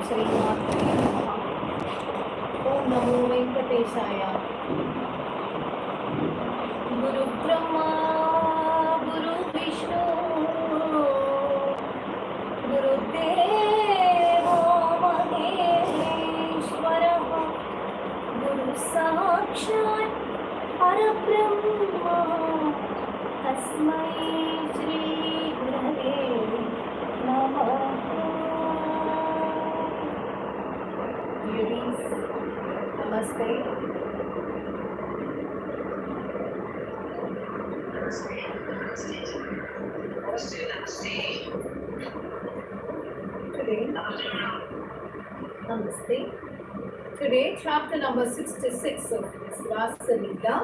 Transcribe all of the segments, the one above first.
श्रीमान्नारायणेयम् ॐ नमो वेंकटेशाय। गुरु ब्रह्मा गुरु विष्णु गुरुदेवो महेश्वरः गुरु साक्षात् परब्रह्म तस्मै श्री गुरवे नमः। Ladies, namaste. Namaste. Today, chapter number 66 of this last Gita.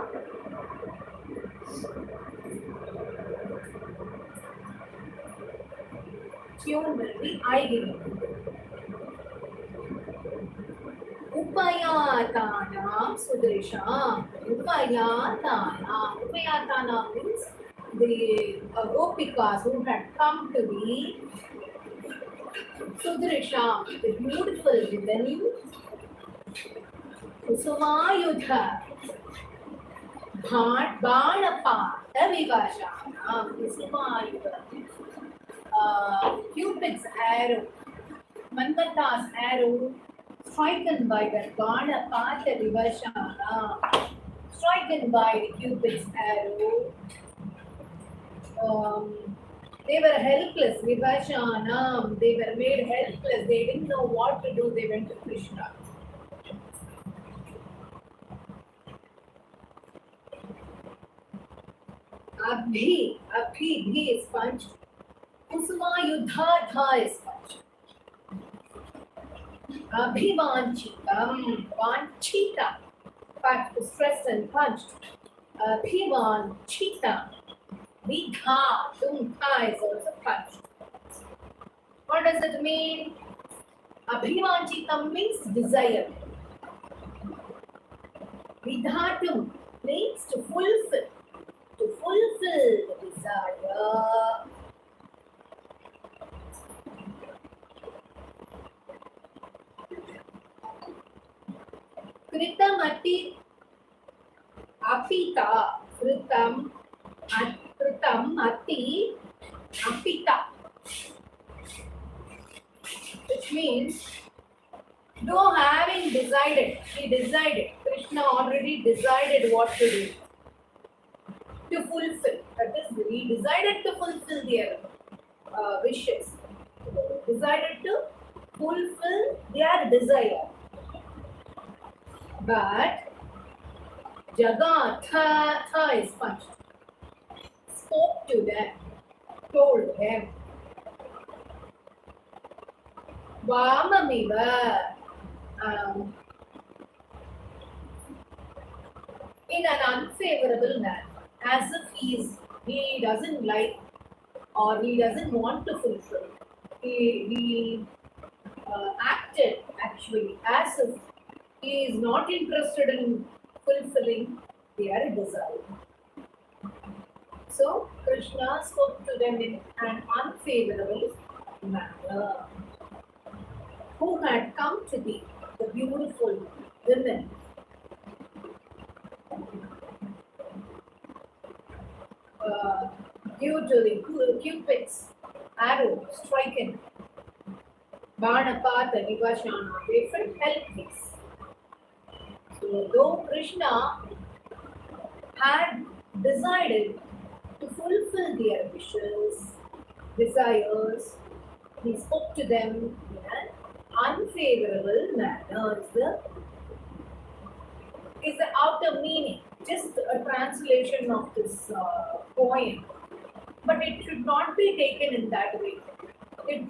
Tune will be ideal. Upayatanam Sudrisham. Upayatana means the gopikas who had come to be Sudrisham, the beautiful women. Kusumayudha Bhanapata Vivashana. Kusumayudha, Cupid's arrow, Manmata's arrow, striken by the Bhanapata Vivashana, striken by Cupid's arrow. They were helpless, Vivashana, they were made helpless, they didn't know what to do, they went to Krishna. Abhi is punched. Kusumayudha dha is punched. Abhivanchitam, vanchita, stressed and punched. Abhivanchita, vidha, tumtha is also punched. What does it mean? Abhivanchitam means desire. Vidhatum means to fulfill the desire. Kritam ati apita, kritam ati apita, which means though having decided, he decided, Krishna already decided what to do, to fulfill. That is, he decided to fulfill their wishes, decided to fulfill their desire. But Jagatha is punched, spoke to them, told them. Vamamiva, in an unfavorable manner, as if he doesn't like or he doesn't want to fulfill. He acted actually as if he is not interested in fulfilling their desire. So Krishna spoke to them in an unfavorable manner. Who had come to be the beautiful women? Due to the Cupid's arrow striken, Bhanapata Vivashana, they felt helpless. So, though Krishna had decided to fulfill their wishes, desires, he spoke to them in an unfavorable manner. Is the outer meaning, just a translation of this poem, but it should not be taken in that way.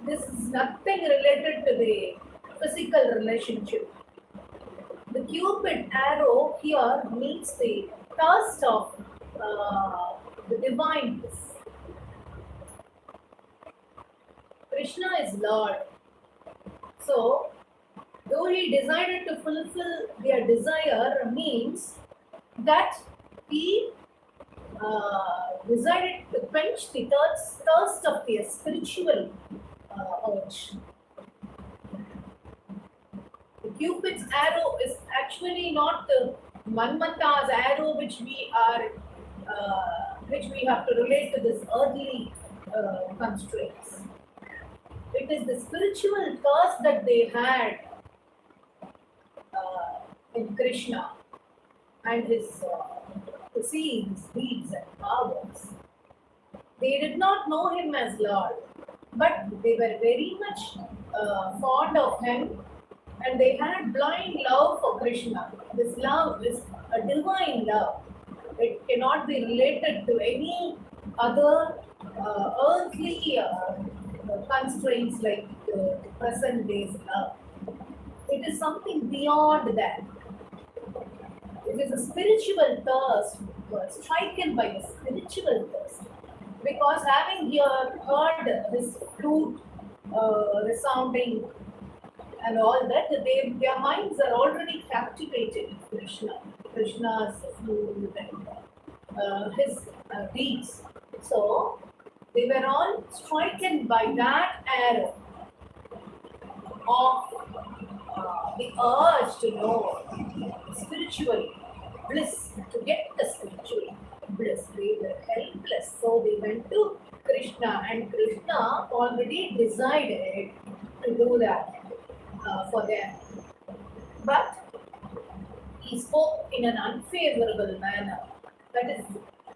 This is nothing related to the physical relationship. The Cupid arrow here means the thirst of the divine bliss. Krishna is Lord. So, though he decided to fulfill their desire, means that he decided to quench the thirst of their spiritual urge. Cupid's arrow is actually not Manmata's arrow, which we have to relate to this earthly constraints. It is the spiritual thirst that they had in Krishna and his to see his deeds and powers. They did not know him as Lord, but they were very much fond of him, and they had blind love for Krishna. This love is a divine love. It cannot be related to any other earthly constraints like present day's love. It is something beyond that. It is a spiritual thirst. We were stricken by a spiritual thirst. Because having heard his flute resounding and all that, their minds are already captivated with Krishna, Krishna's flute and his deeds. So they were all stricken by that arrow of the urge to know spiritual bliss, to get the spiritual bliss. They were helpless, so they went to Krishna, and Krishna already decided to do that for them. But he spoke in an unfavorable manner. That is,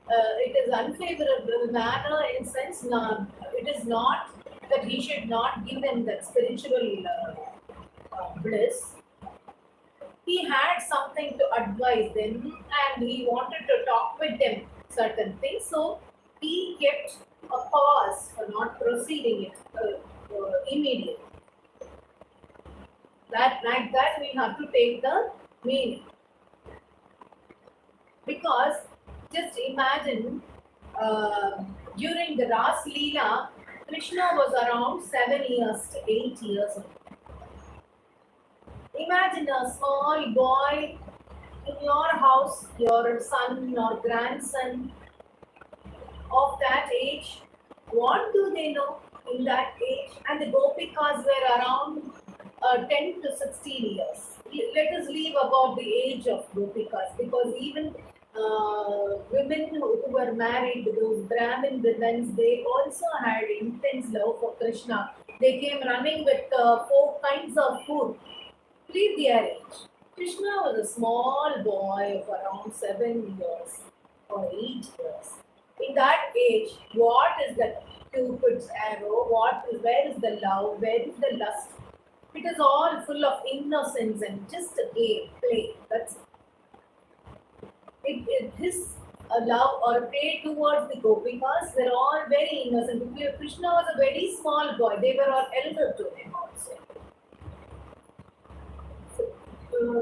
it is unfavorable manner in sense, it is not that he should not give them that spiritual bliss. He had something to advise them, and he wanted to talk with them certain things, so he kept a pause for not proceeding it immediately. Like that we have to take the meaning. Because just imagine during the Ras Leela, Krishna was around 7 years to 8 years old. Imagine a small boy in your house, your son or grandson of that age. What do they know in that age? And the Gopikas were around 10 to 16 years. Let us leave about the age of Gopikas, because even women who were married, those Brahmin women, they also had intense love for Krishna. They came running with 4 kinds of food. Leave their age. Krishna was a small boy of around 7 years or 8 years. In that age, what is the Cupid's arrow? Where is the love? Where is the lust? It is all full of innocence and just a game, play. That's it. His love or play towards the Gopikas were all very innocent. Krishna was a very small boy. They were all elder to him also.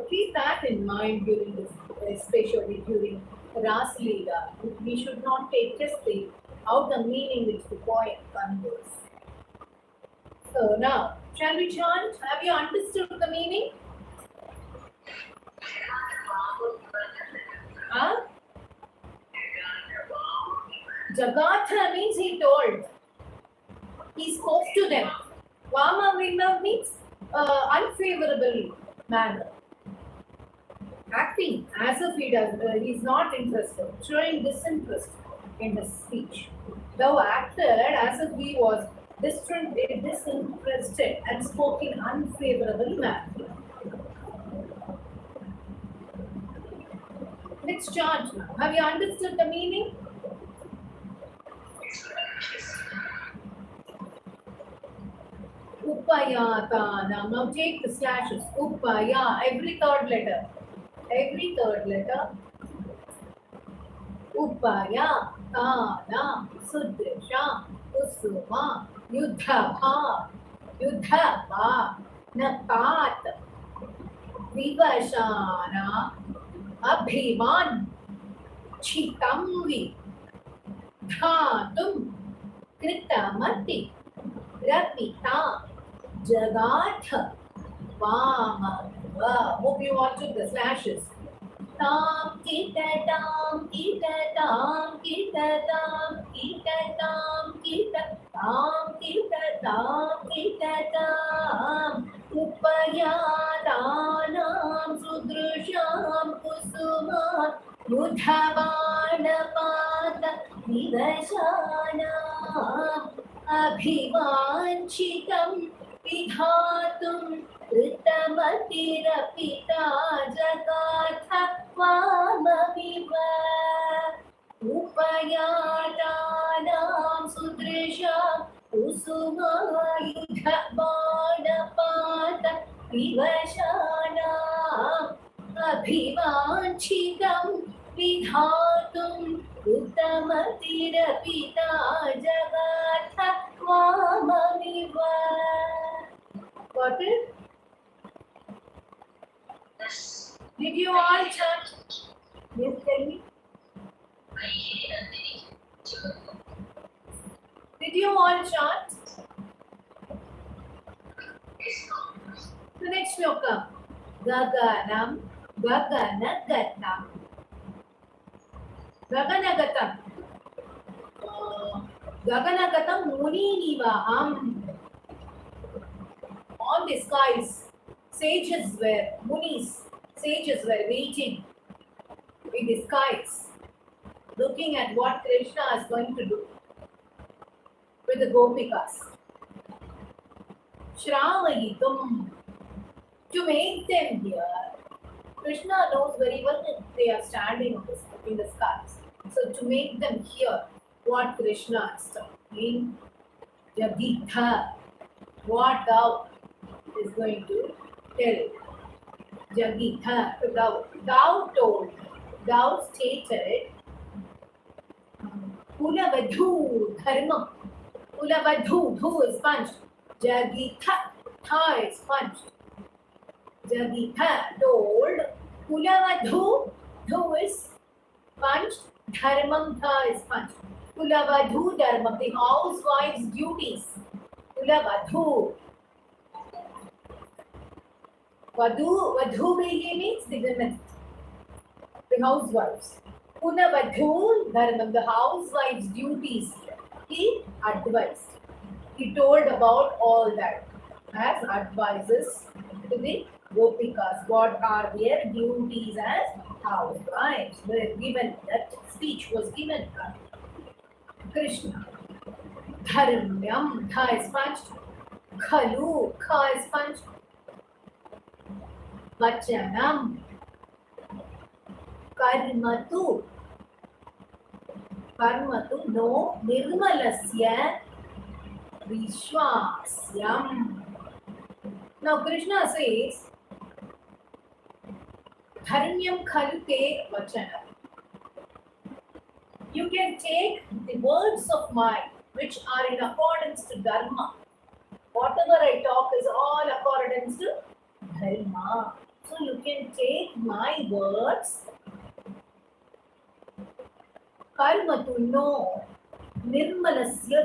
Keep that in mind during this, especially during Ras Leela. We should not take just the outer meaning which the poem conveys. So now, shall we chant? Have you understood the meaning? Huh? Jagatha means he told. He spoke to them. Vama means unfavorable manner. Acting as if he is not interested, showing disinterest in his speech. Thou acted as if he was disinterested and spoke in unfavorable manner. Let's chant now. Have you understood the meaning? Upayatana. Now take the slashes. Upaya. Every third letter. Upaya. Tana. Sudrisha. Usuma. Yudhabha. Napat. Vivashana. Abhiman. Chitamvi. Dhatum. Kritamati. Rapita. Jagatha. Vama. Hope you all took the slashes. Tam kita tam kita tam kita tam kita tam kita tam kita tam kita tam upaya tam युधबाणपात विवशानाम् अभिवाञ्छितं विधातुं कृतमतिरपिता जगाथ वाममिव उपयातानां सुदृशां कुसुमायुधबाणपात विवशानाम् अभिवाञ्छितं विधातुं कृतमतिरपिता जगाथ वाममिव. Got it? Did you all chant? Yes, tell me. Did you all chant? The next shloka. Gaganam, Gaganagatam. Gaganagatam. Gaganagatam Muninivaham. On the skies, sages were, Munis, sages were waiting in the skies, looking at what Krishna is going to do with the Gopikas. Shravayitum, to make them hear. Krishna knows very well that they are standing in the skies. So to make them hear what Krishna is talking, Jagitha, what thou is going to tell. Jagitha, thou told, thou stated, Kulavadhu dharma. Kulavadhu, dhu is punched. Jagitha, tha is punched. Jagitha told, Kulavadhu, dhu is punched. Dharmam, tha is punched. Kulavadhu dharma, the housewife's duties. Kulavadhu. Vadhu means the women, the housewives. Kulavadhu dharma, the housewife's duties. He advised. He told about all that as advices to the Gopikas. What are their duties as housewives? Were given, that speech was given to Krishna. Dharmyam, tha is punched. Khalu, kha is punched. Vachanam, karmatu, no, nirmalasya, vishwasyam. Now Krishna says, dharmyam khalte vachanam. You can take the words of mine which are in accordance to dharma. Whatever I talk is all accordance to dharma. So you can take my words. Karma to know. Nirmalasya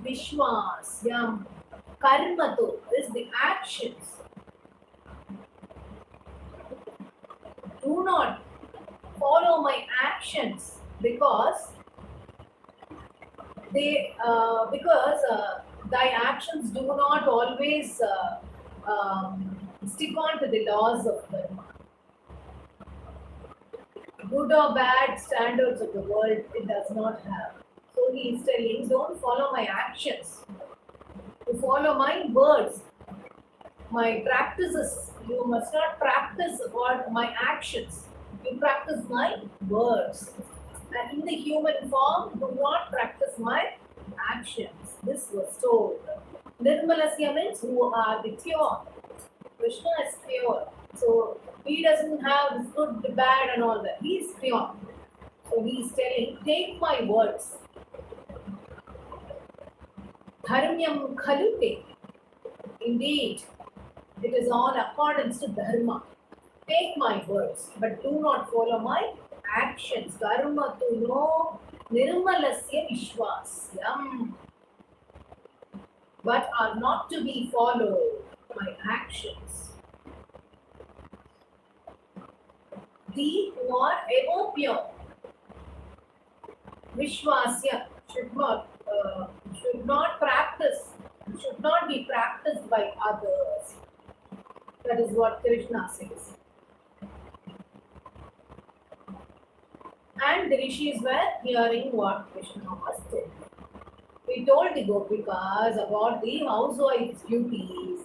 vishwasyam. Karma to is the actions. Do not follow my actions because thy actions do not always stick on to the laws of dharma. Good or bad standards of the world it does not have. So he is telling, don't follow my actions. You follow my words, my practices. You must not practice what my actions. You practice my words. And in the human form, do not practice my actions. This was told. Nirmalasya means who are the pure. Krishna is pure. So he doesn't have this good, the bad and all that. He is pure. So he is telling, take my words. Dharmyam khalute. Indeed, it is all accordance to dharma. Take my words, but do not follow my actions. Dharma to know nirmalasya vishwasyam. But are not to be followed by actions. The who are ever pure. Vishwasya should not practice, should not be practiced by others. That is what Krishna says. the rishis were hearing what Krishna was telling. He told the Gopikas about the housewife's duties,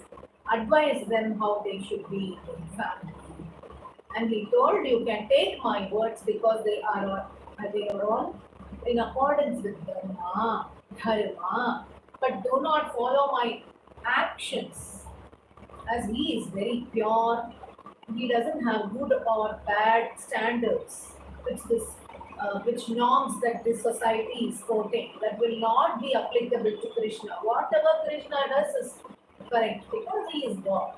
advised them how they should be in family. And he told, you can take my words because they are all in accordance with dharma, but do not follow my actions. As he is very pure, he doesn't have good or bad standards, which norms that this society is quoting, that will not be applicable to Krishna. Whatever Krishna does is correct because he is God.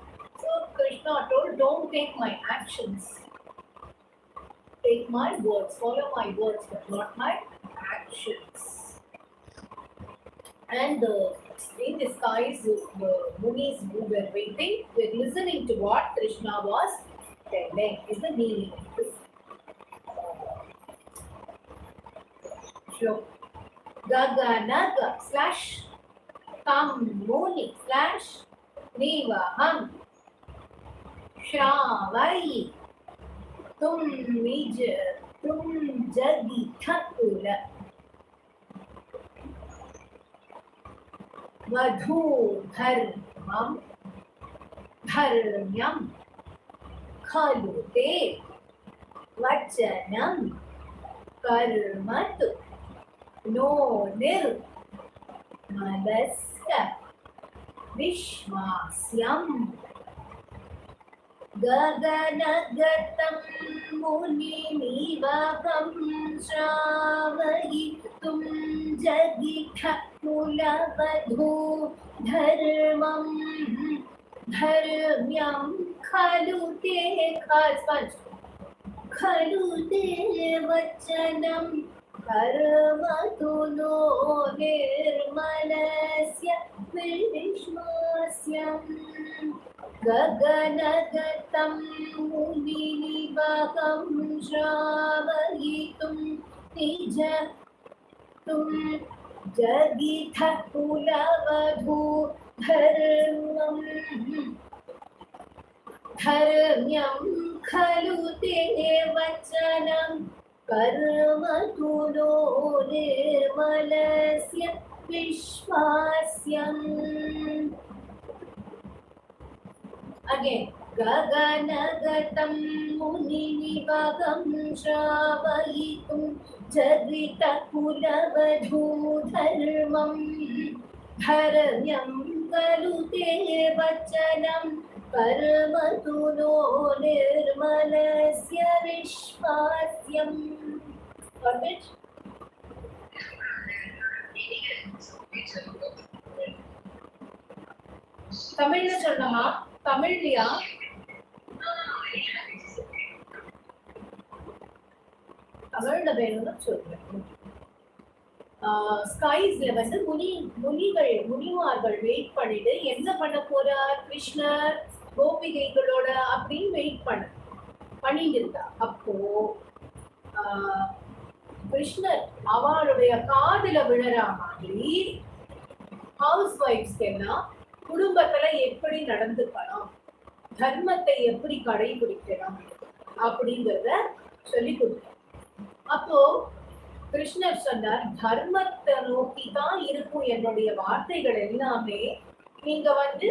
So Krishna told, don't take my actions. Take my words, follow my words, but not my actions. And in the skies, the munis who were waiting, were listening to what Krishna was telling. Is the meaning of this shloka. Gaganaga / tam muni / nivaham shravai tum jagi thakula vadhu dharmyam khalu te vachanam karmatu no nirmalaska vishwasyam gaganagatam munimivakam shravaitum jagitha kulavadhu dharmyam khalu te vachanam karmatu no nirmalasya vishmasyam gaganagatam munivakam shravaitum jagitha kulavadhu dharmyam khalu te vachanam karmatu no nirmalasya vishwasyam. Again, gaganagatam munivagam shravaitum jagita kulavadhu dharmyam kalute vachanam karmatu no nirmalasya vishwasyam. Got it? தமிழ்ல சொன்னமா? தமிழ்லையா? தமிழ்ல வேணும்னு சொல்றேன். ஸ்கைஸ்ல வந்து முனிமார்கள் wait பண்ணிட்டு என்ன பண்ண போறார் கிருஷ்ணர் கோபிகைகளோட அப்படின்னு வெயிட் பண்ணிட்டு இருந்தா. அப்போ கிருஷ்ணர் அவளுடைய காதுல விழற மாதிரி ஹவுஸ் ஒய்ஃப்ஸ்க்கு எல்லாம் குடும்பத்துல எப்படி நடந்துக்கணும், தர்மத்தை எப்படி கடைபிடிக்கணும் அப்படிங்கிறத சொல்லி கொடுத்தார். அப்போ கிருஷ்ணர் சொன்னார், தர்மத்தை நோக்கி தான் இருக்கும் என்னுடைய வார்த்தைகள் எல்லாமே. நீங்க வந்து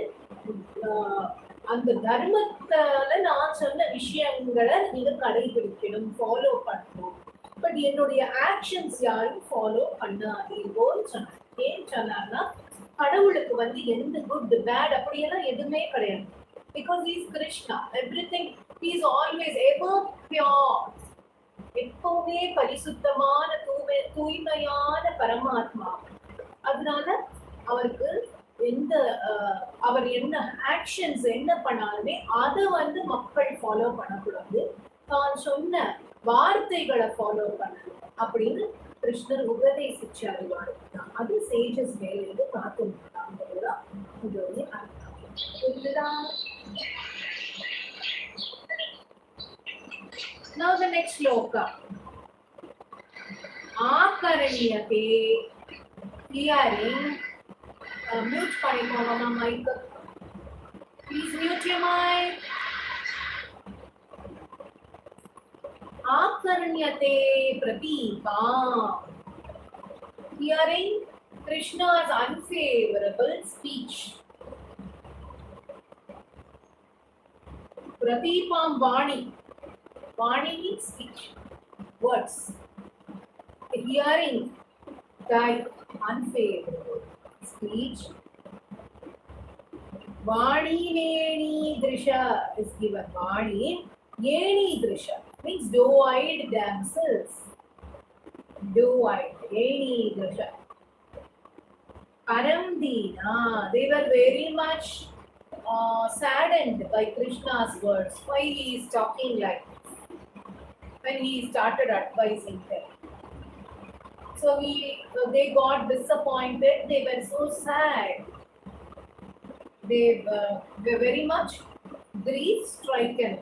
அந்த தர்மத்தால நான் சொன்ன விஷயங்களை நீங்க கடைபிடிக்கணும், ஃபாலோ பண்ணணும். பட் என்னுடைய ஆக்ஷன்ஸ் யாரும் ஃபாலோ பண்ணாதீங்கன்னு சொன்னார். ஏன் சொன்னார்னா, கடவுளுக்கு வந்து எந்த குட் பேட் அப்படியெல்லாம் எதுவுமே கிடையாது. Because is Krishna, everything is always ever pure. எப்பவுமே பரிசுத்தமான தூய்மையான பரமாத்மா. அதனால அவருக்கு அவர் என்ன ஆக்ஷன்ஸ் என்ன பண்ணாலுமே அதை வந்து மக்கள் ஃபாலோ பண்ணக்கூடாது, தான் சொன்ன வார்த்தைகளை ஃபாலோ பண்ணணும் அப்படின்னு கிருஷ்ணர் உபதேசிச்சாரு. அது சேஜஸ் மேலிருந்து பார்த்துதான் இதோட அர்த்தம். Now the next shloka. Akaranyate, hearing. Mute பண்ணிக்கோங்க mic. Please mute your mic. Akarnyate prateepam. Hearing Krishna's unfavorable speech. Prateepam Vani. Vani means speech, words. Hearing that unfavorable speech. Vani Neni Drisha is given. Vani Yeni Drisha means doe-eyed damsels. Doe-eyed, Yeni Drisha. Paramdina, they were very much saddened by Krishna's words. Why he is talking like this? When he started advising them. So they got disappointed. They were so sad. They were very much grief-stricken.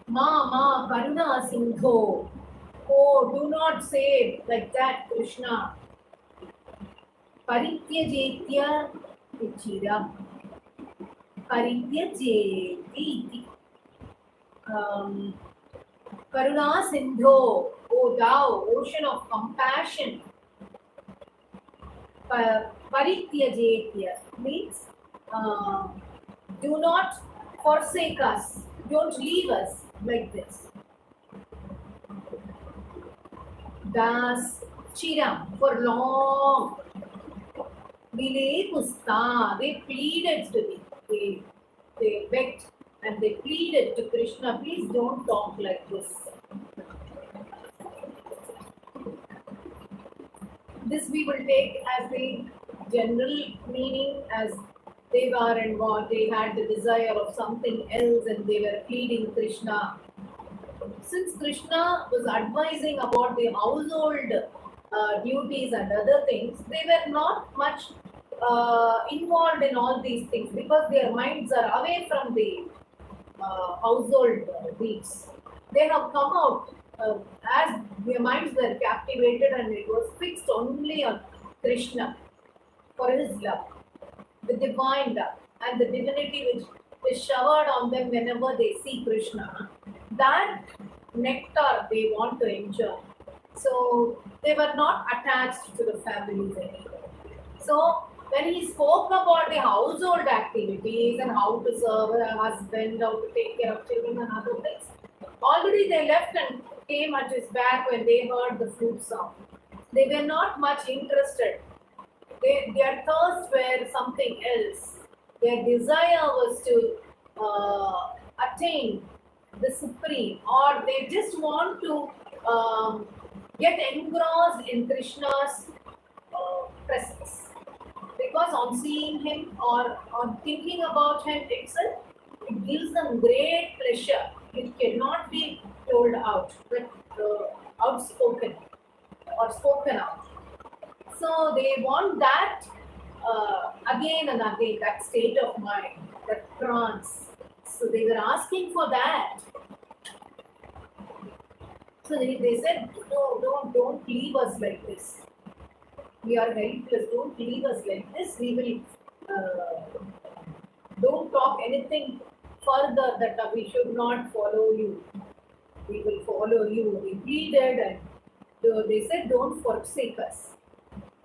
Ma, Karuna Sindho. Oh, do not say it like that, Krishna. Parityajetya Ichira. Parityajeti. Karuna Sindho. O thou, ocean of compassion. Parityajetya means do not forsake us. Don't leave us like this. Das Chiram, for long. Vile Pusta, they pleaded to me. They begged and they pleaded to Krishna, please don't talk like this. This we will take as the general meaning, as they were involved, they had the desire of something else and they were pleading Krishna. Since Krishna was advising about the household duties and other things, they were not much involved in all these things because their minds are away from the household deeds. They have come out as their minds were captivated and it was fixed only on Krishna for his love, the divine love and the divinity which is showered on them whenever they see Krishna. That nectar they want to enjoy. So they were not attached to the families anymore. So when he spoke about the household activities and how to serve a husband, how to take care of children and other things, already they left and came at his back when they heard the flute sound. They were not much interested. Their thirst were something else. Their desire was to attain the supreme, or they just want to get engrossed in Krishna's presence. Because on seeing him or on thinking about him itself, it gives them great pleasure. It cannot be told out, but outspoken or spoken out. So they want that again and again, that state of mind, that trance. So they were asking for that. So they said, no, don't leave us like this. We are helpless. Don't leave us like this. We will don't talk anything further that we should not follow you. We will follow you. We pleaded and they said, don't forsake us.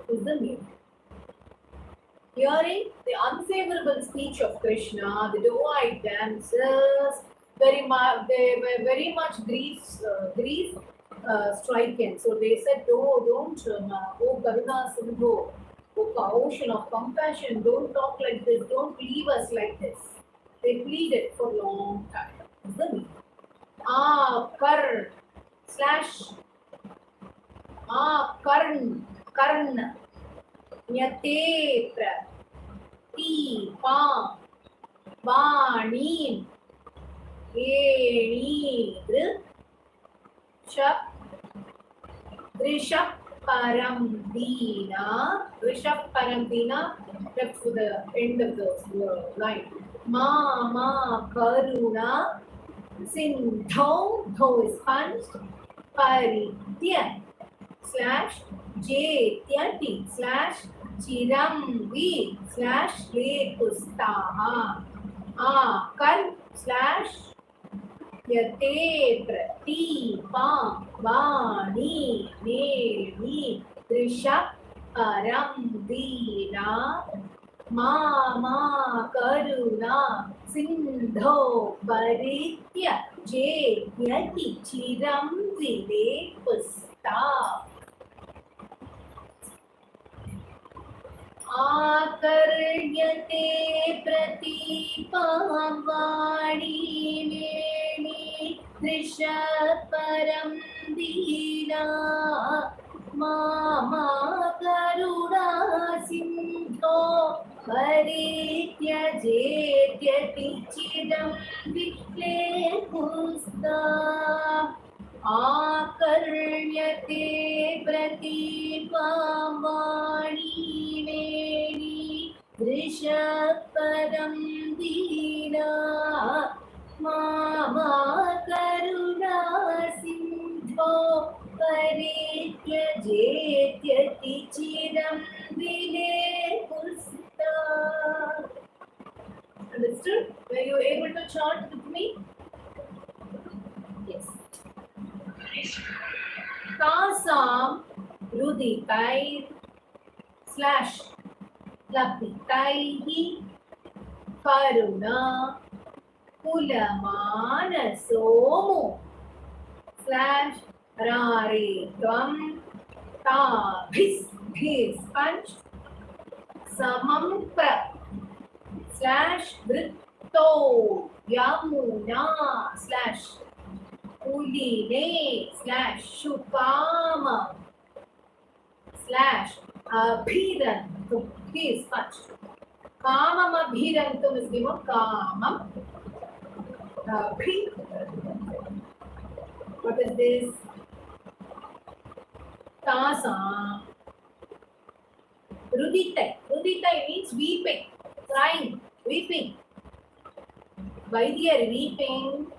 Is the meaning. Hearing the unfavorable speech of Krishna, the doe-eyed damsels, they were very much grief stricken. So they said, don't, oh Karuna Sindhu, oh ocean of compassion, don't talk like this, don't leave us like this. They pleaded for a long time. Is the meaning. Karn, Nyate Prateepam Vani Yeni Drishap Paramdina. Drishap Paramdina, left to the end of the line. Ma Karuna Sindho, Tho is punched, Paritya / Jetyati / Chiramvi / Le Pustaha. Kar / Yate prati pam vani nevi drisha param dina mama karuna sindho varitya jyati chiram vile pusta आकर्ण्यते प्रतीपं वाणी वेणी दृशपरं दीना मामा करुणा सिन्धो परित्यजेत्यति चिरं विक्लेकुस्ता आकर्ण्यते प्रतीपं वाणी वेणी दृशपरं दीना मामा करुणा सिन्धो परित्यजेत्यति चिरं विलेपुस्ता. Understood? Were you able to chant with me? Yes. Tasam ruditai slash lapitai karuna kulamanasomu slash raretvam tabhis punch samampra slash vritto yamuna slash Uline slash Shukama slash Abhirantum. He is punched. Kamam Abhirantum is given. Kamam Abhirantum. What is this? Tasam Ruditai. Ruditai means weeping, crying, weeping. Why they are weeping?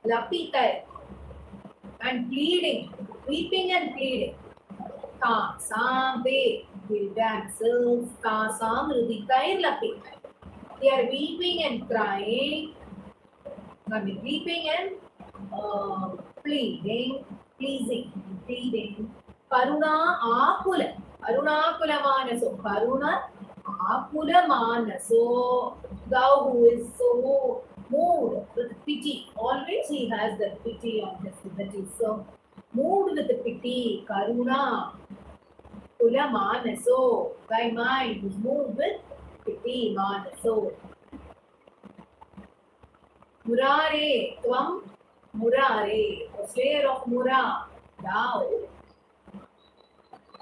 Lapitai and pleading, weeping and pleading. Tasam they dancers, tasam rudikai lapitai. They are weeping and crying. I mean, weeping and pleading, pleasing, pleading. Karuna akula, karuna akula manaso, karuna akula manaso. Thou who is so moved with pity. Always he has that pity on his devotee. So, moved with pity, karuna, kula manaso. Thy mind is moved with pity, manaso. Murare, tvam, murare, the slayer of Mura, thou.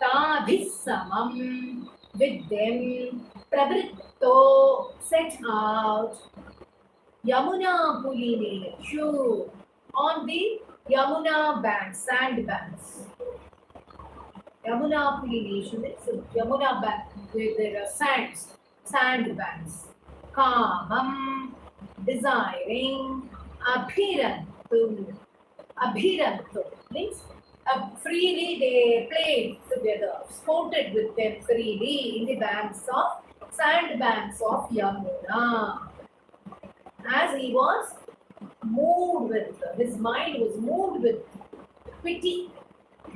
Tadhisamam, with them, prabritto, set out. Yamuna Puline, true, on the Yamuna banks, sand banks. Yamuna Pulination, it's Yamuna bank where there are sand banks. Kamam, desiring, Abhirantum. Abhirantum means freely they played together, sported with them freely in the banks of sand banks of Yamuna. As he was moved with, his mind was moved with pity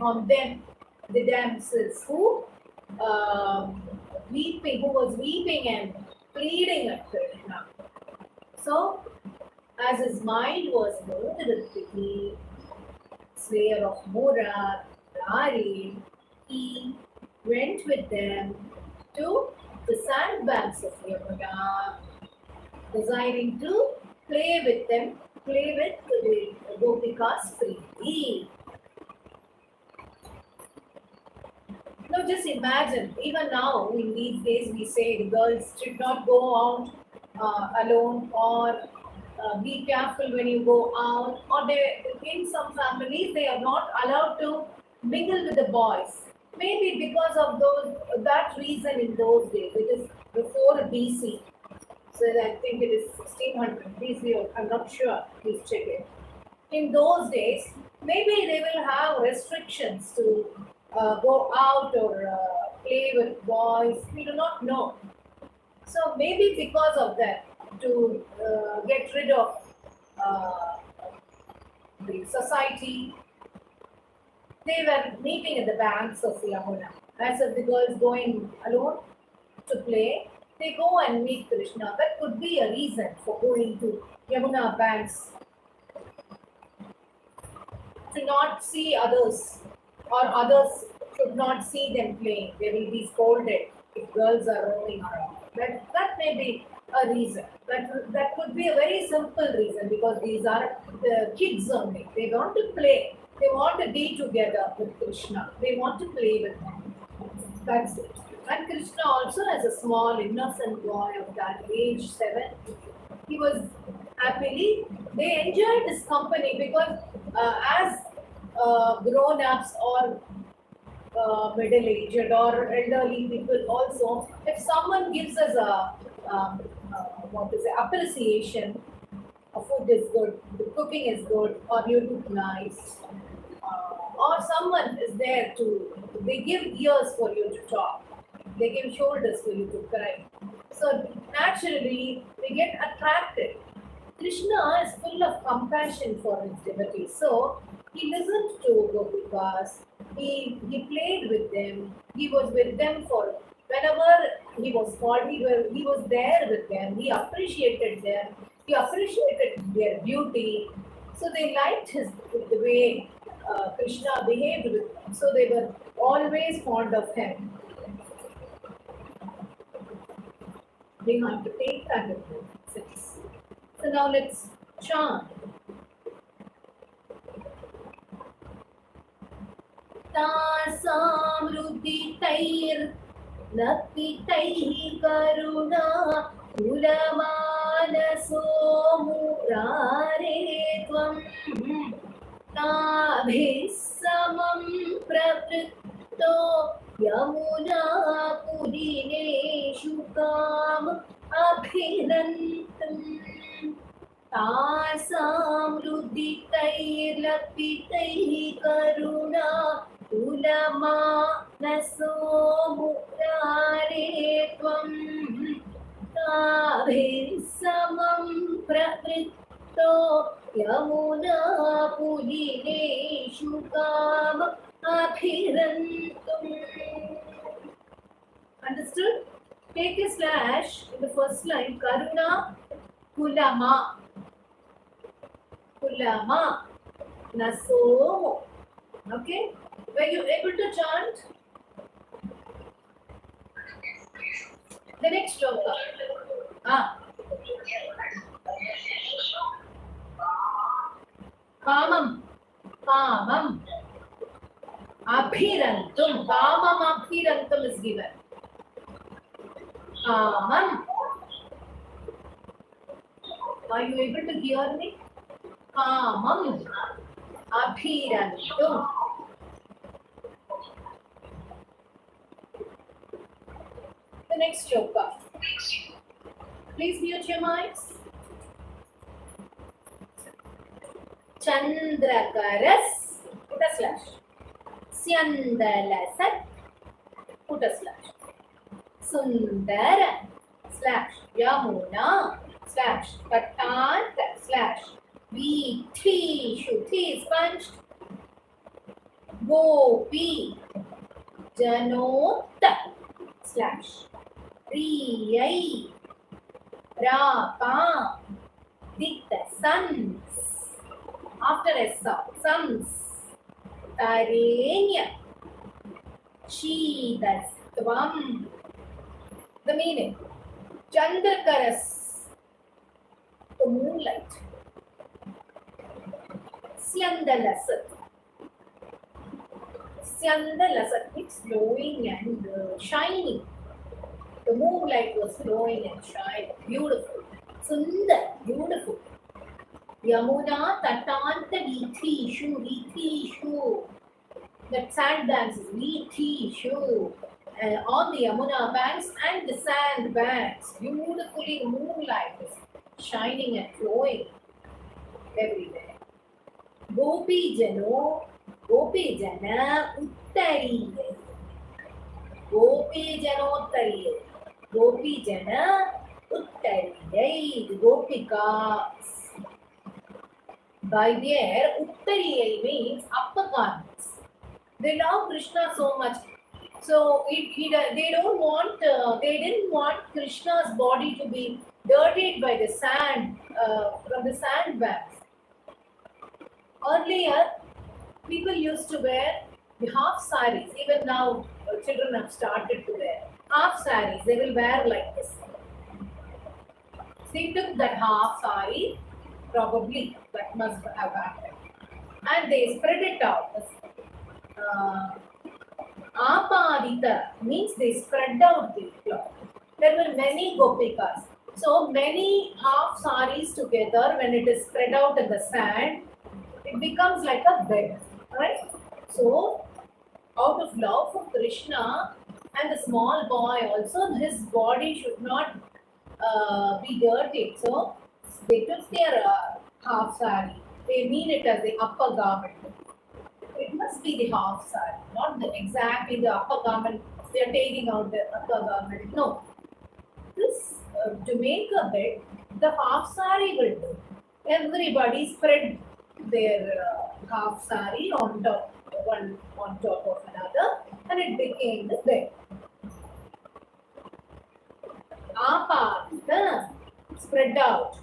on them, the damsels who was weeping and pleading at Krishna. So, as his mind was moved with pity, slayer of Mura, Rari, he went with them to the sandbanks of Yamuna, desiring to play with them, play with the Gopikas freely. Now just imagine, even now in these days we say the girls should not go out alone, or be careful when you go out, or they, in some families they are not allowed to mingle with the boys. Maybe because of that reason in those days. It is before BC. So I think it is 1600 BC, or I'm not sure, please check it. In those days, maybe they will have restrictions to go out or play with boys. We do not know. So maybe because of that, to get rid of the society. They were meeting at the banks of Yamuna. As if the girls going alone to play, they go and meet Krishna. That could be a reason for going to Yamuna banks, to not see others, or others should not see them playing. They will be scolded if girls are roaming around. That may be a reason. That could be a very simple reason, because these are the kids only. They want to play. They want to be together with Krishna. They want to play with him. That's it. And Krishna also, as a small innocent boy of that age, 7, he was happily, they enjoyed his company, because as grown-ups or middle-aged or elderly people also, if someone gives us a appreciation, food is good, the cooking is good, or you look nice, or someone is there they give ears for you to talk, they give shoulders for you to cry. So naturally, we get attracted. Krishna is full of compassion for his devotees. So he listened to Gopikas, he played with them, he was with them for whenever he was called, he was there with them, he appreciated them, he appreciated their beauty. So they liked the way Krishna behaved with them. So they were always fond of him. We have to take that into sense. So now let's chant. Tasam ruditair napitaih karuna kulamanaso murare tvam tabhisamam pravritto Yamuna pudineshu kam abhinantam tasam ruditair lapitaih karuna ulama naso murare tvam tabhisamam pravritto Yamuna pudineshu kam abhirantum. Understood? Take a slash in the first line. Karuna kulama. Kulama. Nasomo. Okay? Were you able to chant? The next shloka. Kamam. Kamam. Abhirantum. Kamam abhirantum is given. Kamam. Are you able to hear me? Kamam. Abhirantum. The next shloka. Please mute your mics. Chandrakaras. Put a slash. Syandalasat. Put a slash. Sundara. Slash. Yamuna. Slash. Patant. Slash. Vithi. Shuthi is punched. Gopi. Janota. Slash. Riyai. Rapa. Dikta. Sons. After a sons. Tarenya. Shidastvam. The meaning. Chandrakaras. The moonlight. Syandalasat. Syandalasat means glowing and shining. The moonlight was glowing and shining. Beautiful. Sundar. Beautiful. Yamuna tatanta vithishu. Vithishu. That sand banks is vithishu. On the Yamuna banks and the sand banks. Beautifully, the moonlight is shining and flowing everywhere. Gopi Jano. Gopi Jana Uttariye. Gopi Jano Uttariye. Gopi Jana Uttariye. The Gopikas. by their Uttariyai means upper garments. They love Krishna so much. So they don't want, they didn't want Krishna's body to be dirtied by the sand, from the sandbags. Earlier, people used to wear the half saris. Even now, children have started to wear half saris. They will wear like this. They took that half sari, probably that must have happened, and they spread it out. Apadita means they spread out the cloth. There were many gopikas. So many half saris together, when it is spread out in the sand, it becomes like a bed, right? So, out of love for Krishna and the small boy also, his body should not be dirty. So, they took their half sari. They mean it as the upper garment. It must be the half sari, not exactly the upper garment. They are taking out the upper garment. No. This, to make a bed, the half sari will do. Everybody spread their half sari on top, one on top of another, and it became the bed. Apata, spread out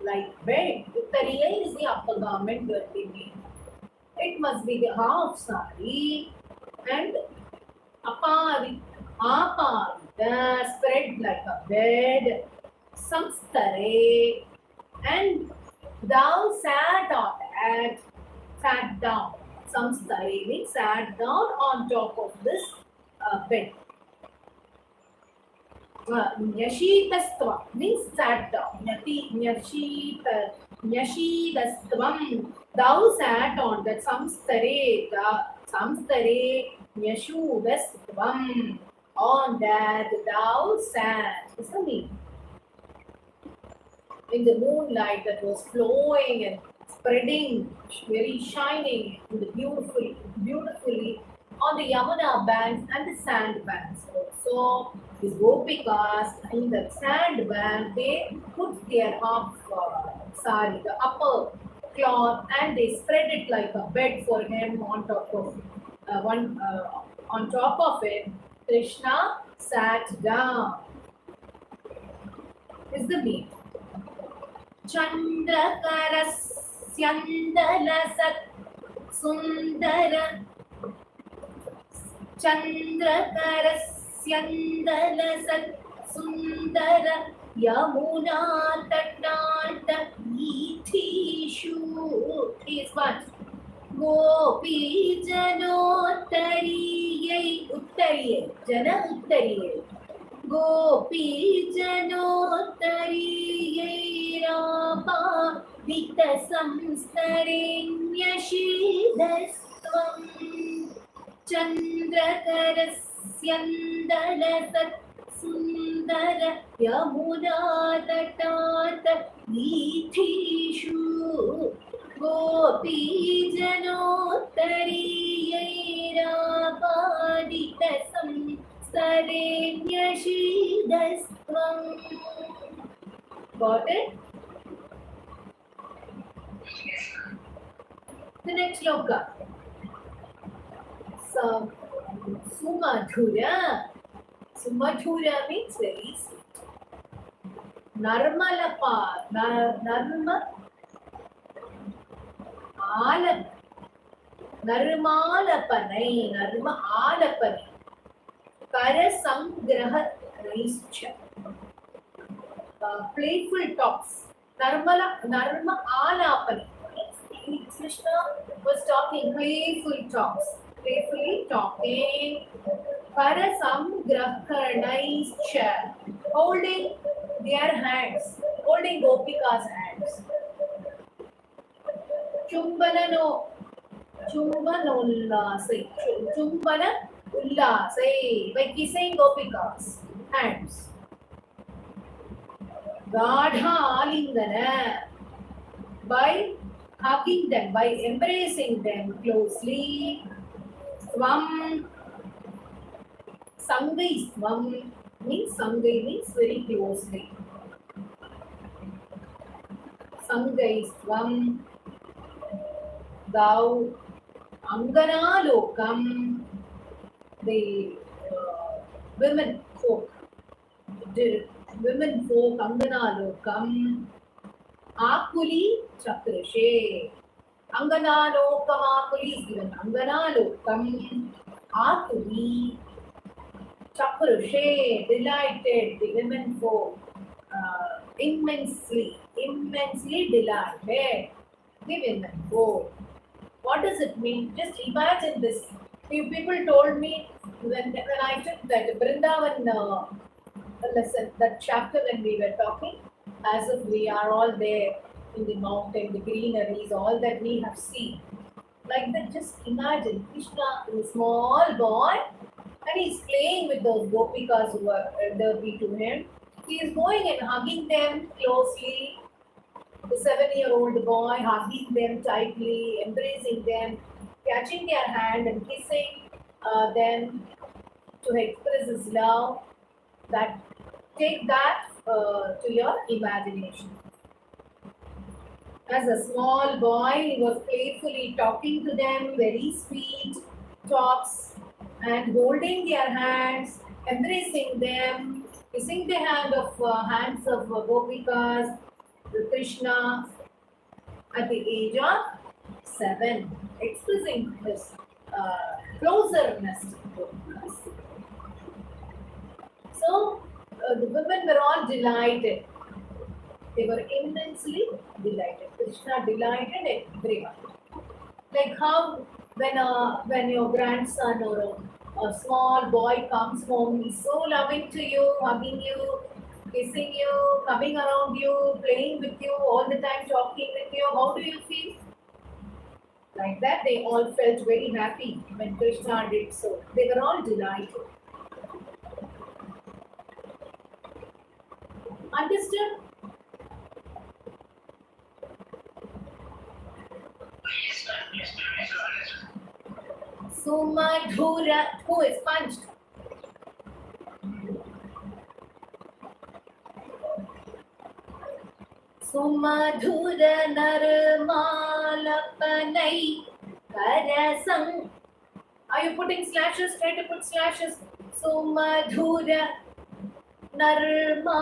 like bed. Uttariya is the upper garment that we need. It must be the half sari, and apata, spread like a bed. Samstare, and thou sat on that, sat down. Samstare means sat down on top of this bed. Nyashitastva means sat down. Nyashitastavam, thou sat on that. Samstare, nyashudastvam, on that thou sat. Is the meaning. In the moonlight that was flowing and spreading, very shining, beautifully on the Yamuna banks and the sand banks. Also, the gopikas in the sand bank, they put their half sari, the upper cloth, and they spread it like a bed for him on top of on top of it. Krishna sat down. Is the meaning. Chandrakarasyandalasat sundara, Chandrakarasyandalasat sundara, Yamuna tatata ithishu. Is what? Gopi janottariyai, uttariyai, jana uttariyai. Gopi janottariyai rapa vita samstarenyashidastvam, Chandrakarasyandalasat sundara, Yamuna tatata ithishu. Gopi janottariyai rapa vita samstarenyashidastvam. Got it? The next shloka. So, Sumadhura. Sumadhura means very sweet. Narmalapa. Narmalapanai. Karasangraha Raischa. Playful talks. Narma Alapani. Krishna was talking playful talks. Playfully talking. Karasangraha, holding their hands, holding Gopika's hands. Chumbana ullasai, by kissing Gopika's hands. Gadha alingana, by hugging them, by embracing them closely. Svam, Sangai Svam means very closely. Sangai Svam, thou Angana Lokam, the women folk, the women folk Angana Lokam, Akuli Chakrishe. Angana Lokam Akuli is given. Angana Lokam Akuli Chakrishe, delighted, the women folk, immensely delighted, the women folk. What does it mean? Just imagine this. Few people told me when I took that Vrindavan lesson, that chapter when we were talking, as if we are all there in the mountain, the greeneries, all that we have seen. Like that, just imagine Krishna is a small boy and he's playing with those gopikas who are elderly to him. He is going and hugging them closely. The 7-year-old boy hugging them tightly, embracing them, catching their hand and kissing them to express his love. That take that to your imagination. As a small boy, he was playfully talking to them, very sweet talks, and holding their hands, embracing them, kissing the hands of Gopikas, Krishna, at the age of 7, expressing his closeness to Gopikas. So the women were all delighted. They were immensely delighted. Krishna delighted everyone. Like how when your grandson or a small boy comes home, he's so loving to you, hugging you, kissing you, coming around you, playing with you, all the time talking with you. How do you feel? Like that, they all felt very happy when Krishna did so. They were all delighted. Understood? Sumadhura, who is punched? Sumadhura narmalapanai karasam. Are you putting slashes? Try to put slashes. Sumadhura narma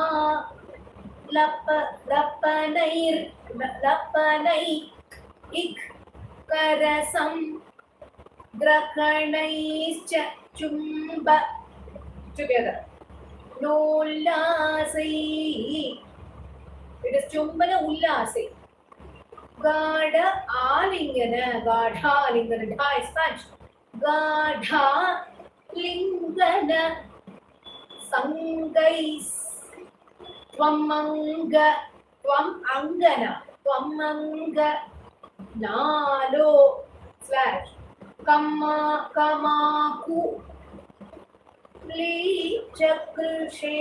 lapanair lapanai ik karasam grakanaischcha chumba. Together. Nollasai. It is chumbana ullasai. Gada alingana. Gadha alingana. Dha is punched. Gadha lingana. Sangais. Twamanga. Twamangana. Twamanga. Nalo. Slash. Kama. Kamaku. Chakrishe.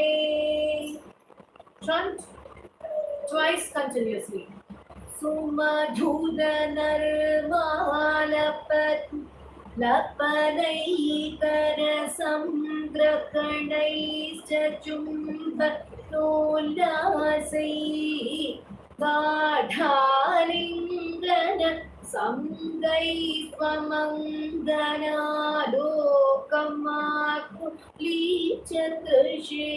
Chant twice continuously. Sumadhuda narmalapat lapanai karasam grakanai chumba nolasai gadhalingana sangai swamangana lokamaku lichakrishe.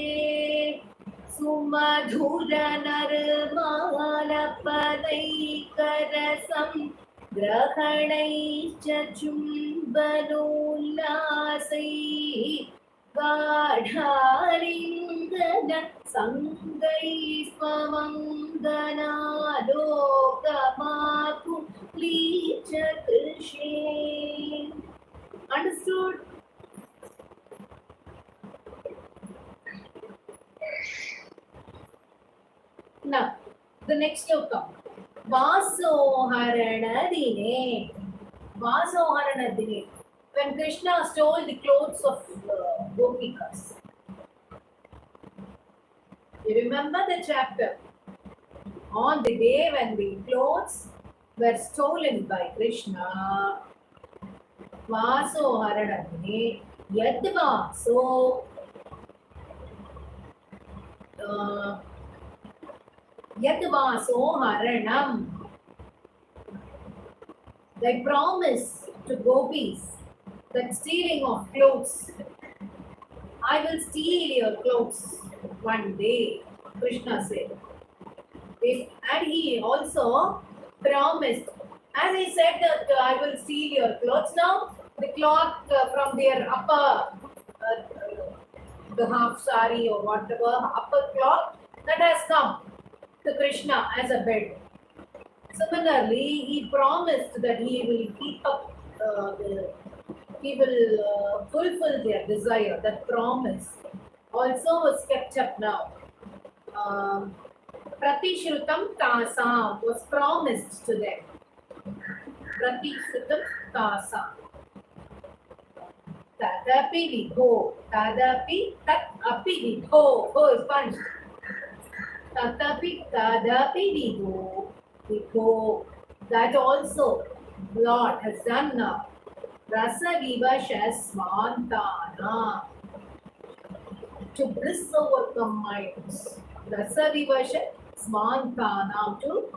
Sumadhura narmalapanai karasam grahanai chumbanullasai gadhalingana sangai swamangana lokamaku lichakrishe. Understood? Now, the next sloka. Vasoharana dine. Vasoharana dine. When Krishna stole the clothes of Gopikas. You remember the chapter? On the day when the clothes were stolen by Krishna. Vasoharana dine. Yad vaso. Yad vaso haranam. They promise to gopis that stealing of clothes, I will steal your clothes one day, Krishna said. And he also promised, as he said that I will steal your clothes now, the cloth from their upper, the half sari or whatever, upper cloth, that has come to Krishna as a bed. Similarly, he promised that he will keep up, he will fulfill their desire. That promise also was kept up now. Pratishrutam tasam was promised to them. Pratishrutam tasam. Tadapi vidho. Tadapi tat api vidho. Ho is punched. Tadapi vidho. Vidho. That also Lord has done now. Rasa vivasha smantana. To bliss overcome minds. Rasa vivasha smantana. To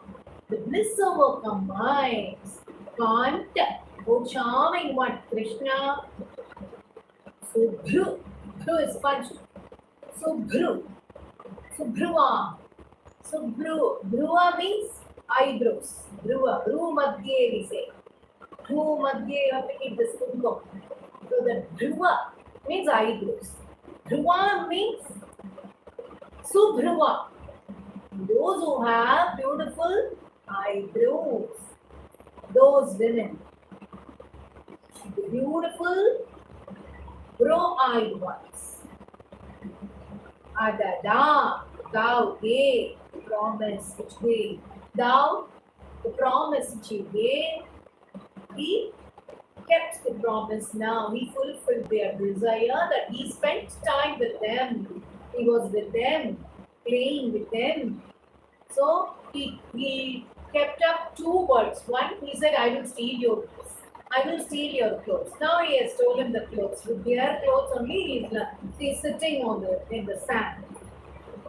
the bliss overcome minds. Chant. Oh, charming one, Krishna. Subhru. Bhru is punched. Subhru. Subhruva. Subhru. Bhrua means eyebrows. Bhrua. Bhru madhye we say. Bhru madhye you have to keep this kumkum. So the Bhrua means eyebrows. Bhrua means Subhruva. Those who have beautiful eyebrows. Those women. The beautiful brow-eyed ones. Adada, thou gave the promise which gave. Thou, the promise which he gave, he kept the promise now. He fulfilled their desire that he spent time with them. He was with them, playing with them. So he kept up two words. One, he said, I will steal your clothes. I will steal your clothes. Now he has stolen the clothes. With their clothes only, he's sitting in the sand.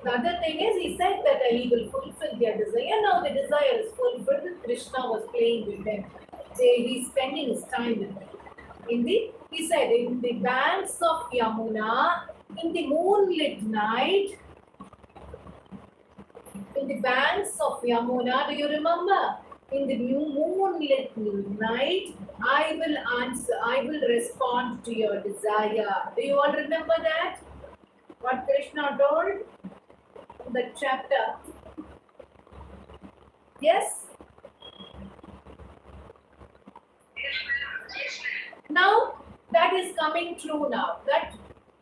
The other thing is, he said that he will fulfill their desire. Now the desire is fulfilled. Krishna was playing with them. He's spending his time with them. He said, in the banks of Yamuna, in the moonlit night, in the banks of Yamuna, do you remember? In the moonlit night, I will respond to your desire. Do you all remember that? What Krishna told in that chapter? Yes? Now, that is coming true now. That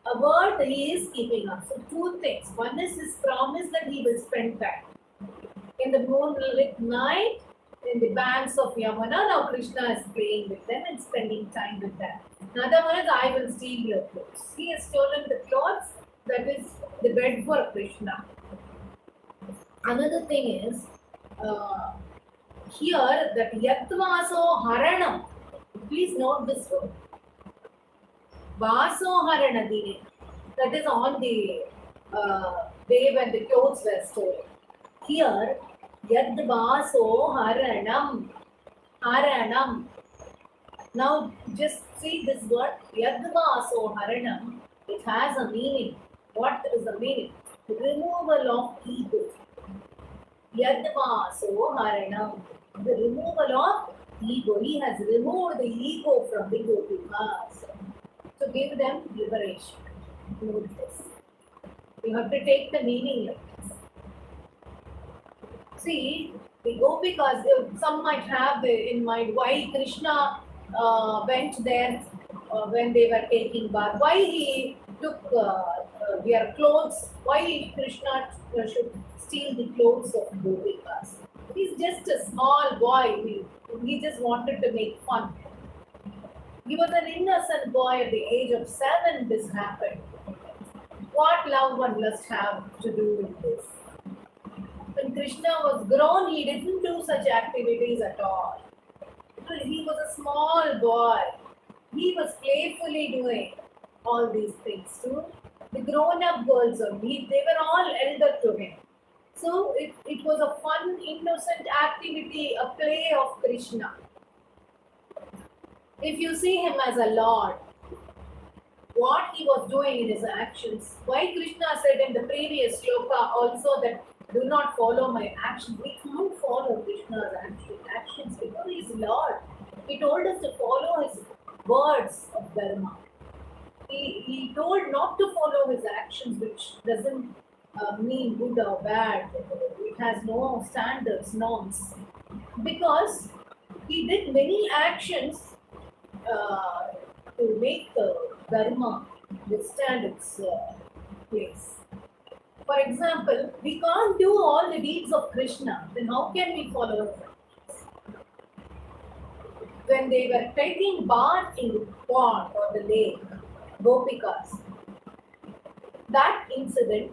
a word he is keeping up. So, two things. One is his promise that he will spend time. In the moonlit night, in the banks of Yamuna, now Krishna is playing with them and spending time with them. Another one is, I will steal your clothes. He has stolen the clothes, that is the bed for Krishna. Another thing is, here that Yatvaso Haranam, please note this word. Vaso Haranadine, that is on the day when the clothes were stolen. Here, Yadvaso Haranam. Haranam. Now, just see this word, Yadvaso Haranam. It has a meaning. What is the meaning? The removal of ego. Yadvaso Haranam. The removal of ego. He has removed the ego from the Gopikas to give them liberation. Note this. You have to take the meaning like this. See, the Gopikas, some might have in mind why Krishna went there when they were taking bath. Why he took their clothes. Why Krishna should steal the clothes of Gopikas. He's just a small boy. He just wanted to make fun. He was an innocent boy at the age of 7. This happened. What love one must have to do with this? When Krishna was grown, he didn't do such activities at all. He was a small boy. He was playfully doing all these things too. The grown-up girls only, they were all elder to him. So it was a fun, innocent activity, a play of Krishna. If you see him as a Lord, what he was doing in his actions, why Krishna said in the previous shloka also that do not follow my actions. We can't follow Krishna's actions because he is Lord. He told us to follow his words of dharma. He told not to follow his actions, which doesn't mean good or bad. It has no standards, norms. Because he did many actions to make the dharma withstand its place. For example, we can't do all the deeds of Krishna, then how can we follow his actions? When they were taking bath in the pond or the lake, Gopikas, that incident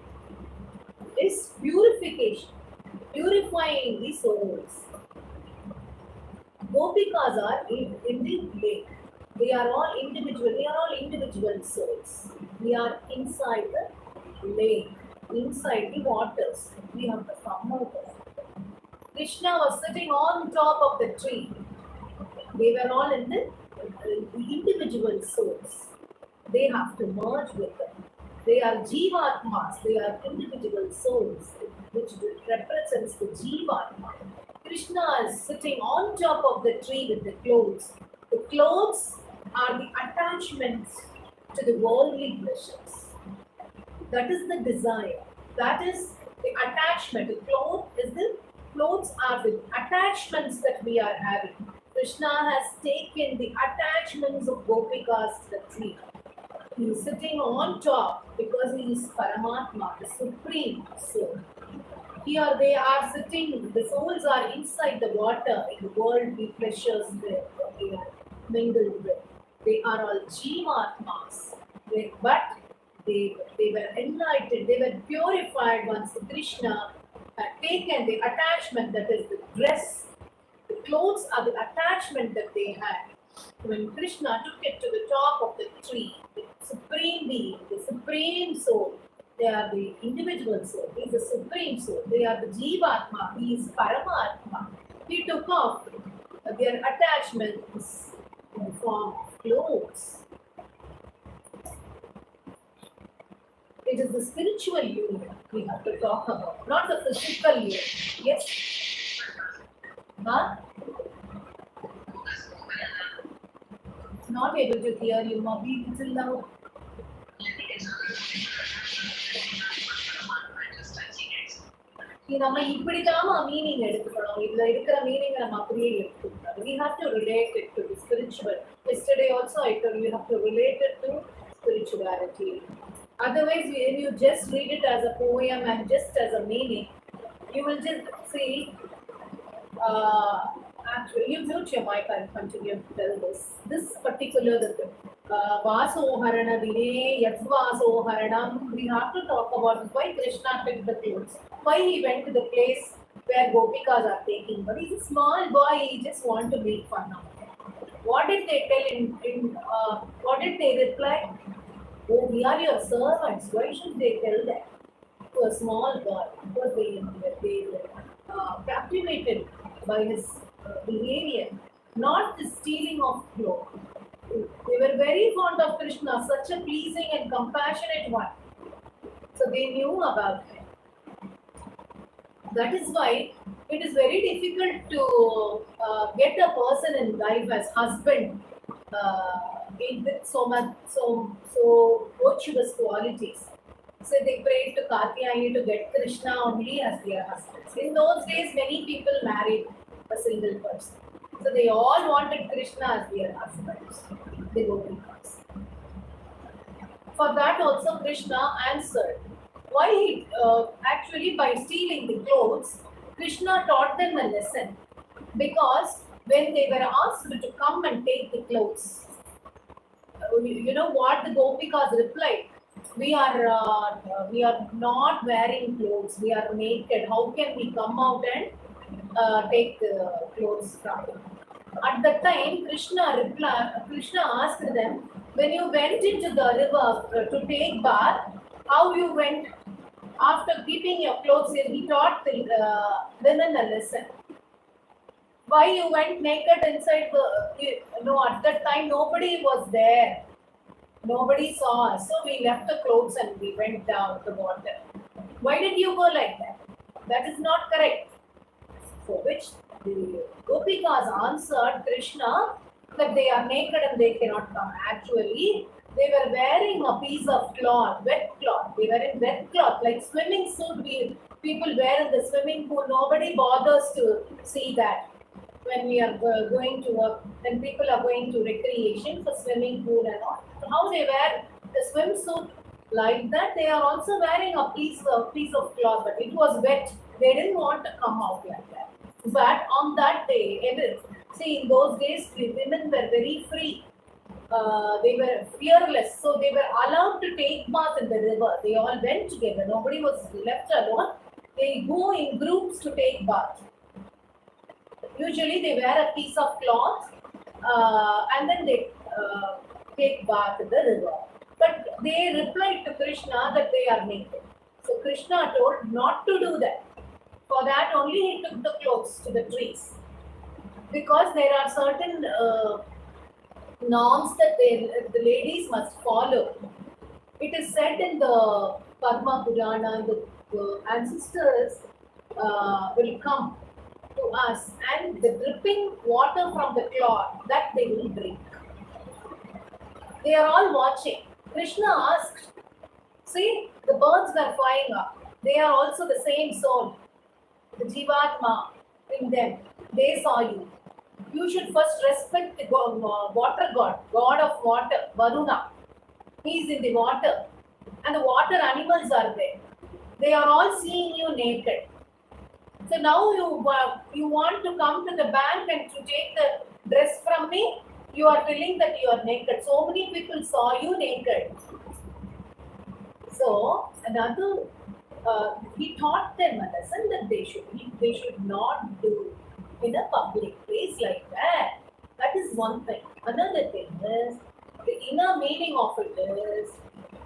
is purification, purifying the souls. Gopikas are in the lake. They are all individual souls. We are inside the lake, inside the waters. We have to come out of it. Krishna was sitting on top of the tree. They were all in the individual souls. They have to merge with them. They are Jivatmas, they are individual souls, which represents the Jivatma. Krishna is sitting on top of the tree with the clothes. The clothes are the attachments to the worldly pleasures. That is the desire. That is the attachment. The clothes are the attachments that we are having. Krishna has taken the attachments of Gopikas to the tree. He is sitting on top because he is Paramatma, the supreme soul. Here they are sitting, the souls are inside the water, in the worldly pleasures they are mingled with. They are all Jivatmas, but they were enlightened, they were purified once Krishna had taken the attachment, that is the dress. The clothes are the attachment that they had. When Krishna took it to the top of the tree, the supreme being, the supreme soul, they are the individual soul, he is the supreme soul, they are the Jivatma, he is Paramatma. He took off their attachments in the form of clothes. It is the spiritual union we have to talk about, not the physical union. Yes? Huh? Not able to hear you, Mobby, little loud. நம்ம இப்படிதாம meaning எடுத்துக்கணும். இதுல இருக்கிற meaning நம்ம அப்படியே எடுத்துக்கணும். We have to relate it to the spiritual. Yesterday also I told you have to relate it to spirituality. Otherwise, when you just read it as a poem and just as a meaning, you will just see. Actually, you mute your mic and continue to tell this. This particular Vasoharana Vine, Yadvasoharanam, we have to talk about why Krishna took the clothes, why he went to the place where Gopikas are taking. But he's a small boy, he just want to make fun of them. What did they tell what did they reply? Oh, we are your servants. Why should they tell that to a small boy? Because they were captivated by his behavior, not the stealing of clothes. They were very fond of Krishna, such a pleasing and compassionate one. So they knew about him. That is why it is very difficult to get a person in life as husband with so virtuous qualities. So they prayed to Katyayani to get Krishna only as their husbands. In those days, many people married a single person. So they all wanted Krishna as their husbands. They were Gopikas. For that also Krishna answered. Why he actually by stealing the clothes, Krishna taught them a lesson. Because when they were asked to come and take the clothes, you know what the Gopikas replied? We are not wearing clothes. We are naked. How can we come out and take the clothes from them? At that time, Krishna asked them, when you went into the river to take bath, how you went after keeping your clothes here? He taught the women a lesson. Why you went naked inside the, no, at that time nobody was there. Nobody saw us. So we left the clothes and we went down the water. Why did you go like that? That is not correct. For which the Gopikas answered Krishna that they are naked and they cannot come. Actually, they were wearing a piece of cloth, wet cloth. They were in wet cloth, like swimming suit people wear in the swimming pool. Nobody bothers to see that when we are going to work, when people are going to recreation for swimming pool and all. So how they wear the swimsuit like that, they are also wearing a piece of cloth, but it was wet. They didn't want to come out like that. But on that day, see, in those days, the women were very free. They were fearless, so they were allowed to take bath in the river. They all went together. Nobody was left alone. They go in groups to take bath. Usually, they wear a piece of cloth and then they take bath in the river. But they replied to Krishna that they are naked. So Krishna told not to do that. For that only he took the clothes to the trees. Because there are certain norms that the ladies must follow. It is said in the Padma Purana, the ancestors will come to us and the dripping water from the cloth that they will drink. They are all watching. Krishna asked, see, the birds were flying up. They are also the same soul. The Jivatma in them. They saw you. You should first respect the water god, god of water, Varuna. He is in the water. And the water animals are there. They are all seeing you naked. So now you want to come to the bank and to take the dress from me? You are feeling that you are naked. So many people saw you naked. So another, he taught them a lesson that they should not do in a public place like that. That is one thing. Another thing is the inner meaning of it is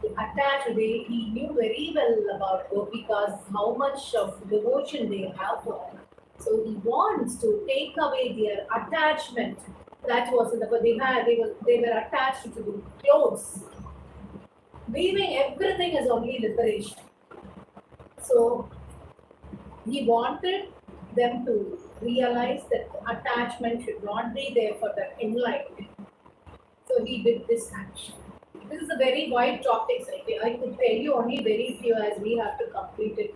attached. He knew very well about Gopikas, how much of devotion they have for him. So he wants to take away their attachment. That was in the they were attached to the clothes. Leaving everything is only liberation. So he wanted them to realize that attachment should not be there for the enlightenment. So he did this action. This is a very wide topic. I could tell you only very few as we have to complete it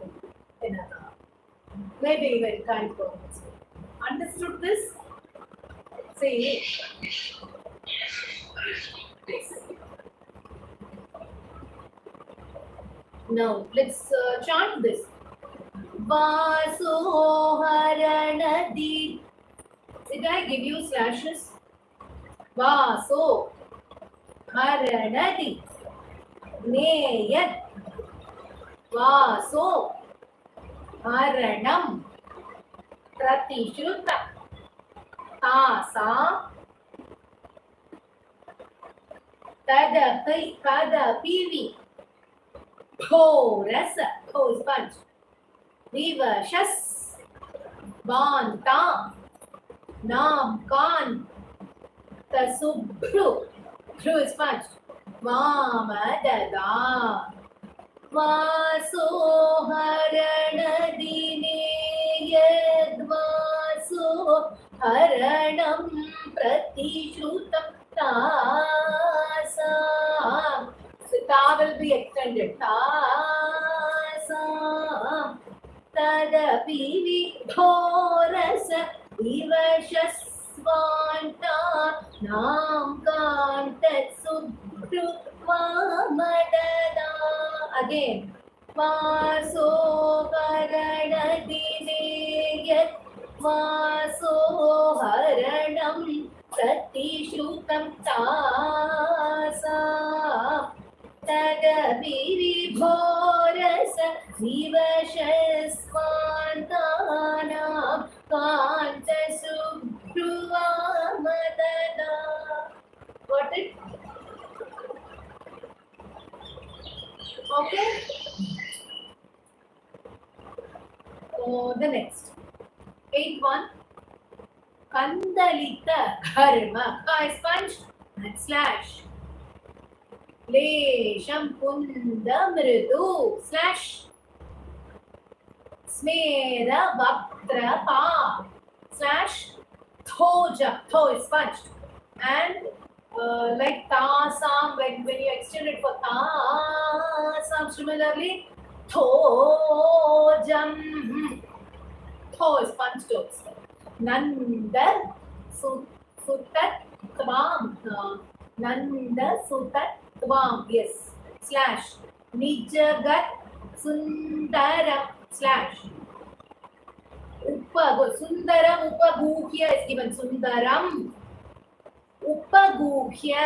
in another. Maybe when time permits. Understood this? See. Now let's chant this. Vaso haranadi. Did I give you slashes? Vaso haranadi. Neyat. Vaso haranam. Pratishruta. Tasa. Kadapivi. Rasa. Is punch. Vivashas. Banta. Nam kan. Tasubhru. Through is punch. Vamadada. Vaso haranadine yadvaso haranam pratishrutam tasa. So ta will be extended. Tasa. Tadapi vidhorasa vivashasvanta nam kantat subhru vamadada. Again. Vaso karanadine yat vaso haranam pratishrutam tasa. Tadapi vibhorasa vivashasvantanam kanta subhruvamadada. Got it? Okay. So the next 8-1. Kandalita Dharma. I sponged and slash. Lesham Kunda Mridu slash. Smera Vaktra Pa slash. Thoja. Tho is sponged. And like tasam, when you extend it for tasam, similarly, thojam, tho is punched also. Nanda sutat tvam, nanda sutat tvam, yes, slash, nijagat sundaram, slash, sundaram upaguhya is given, sundaram. Upaguhya,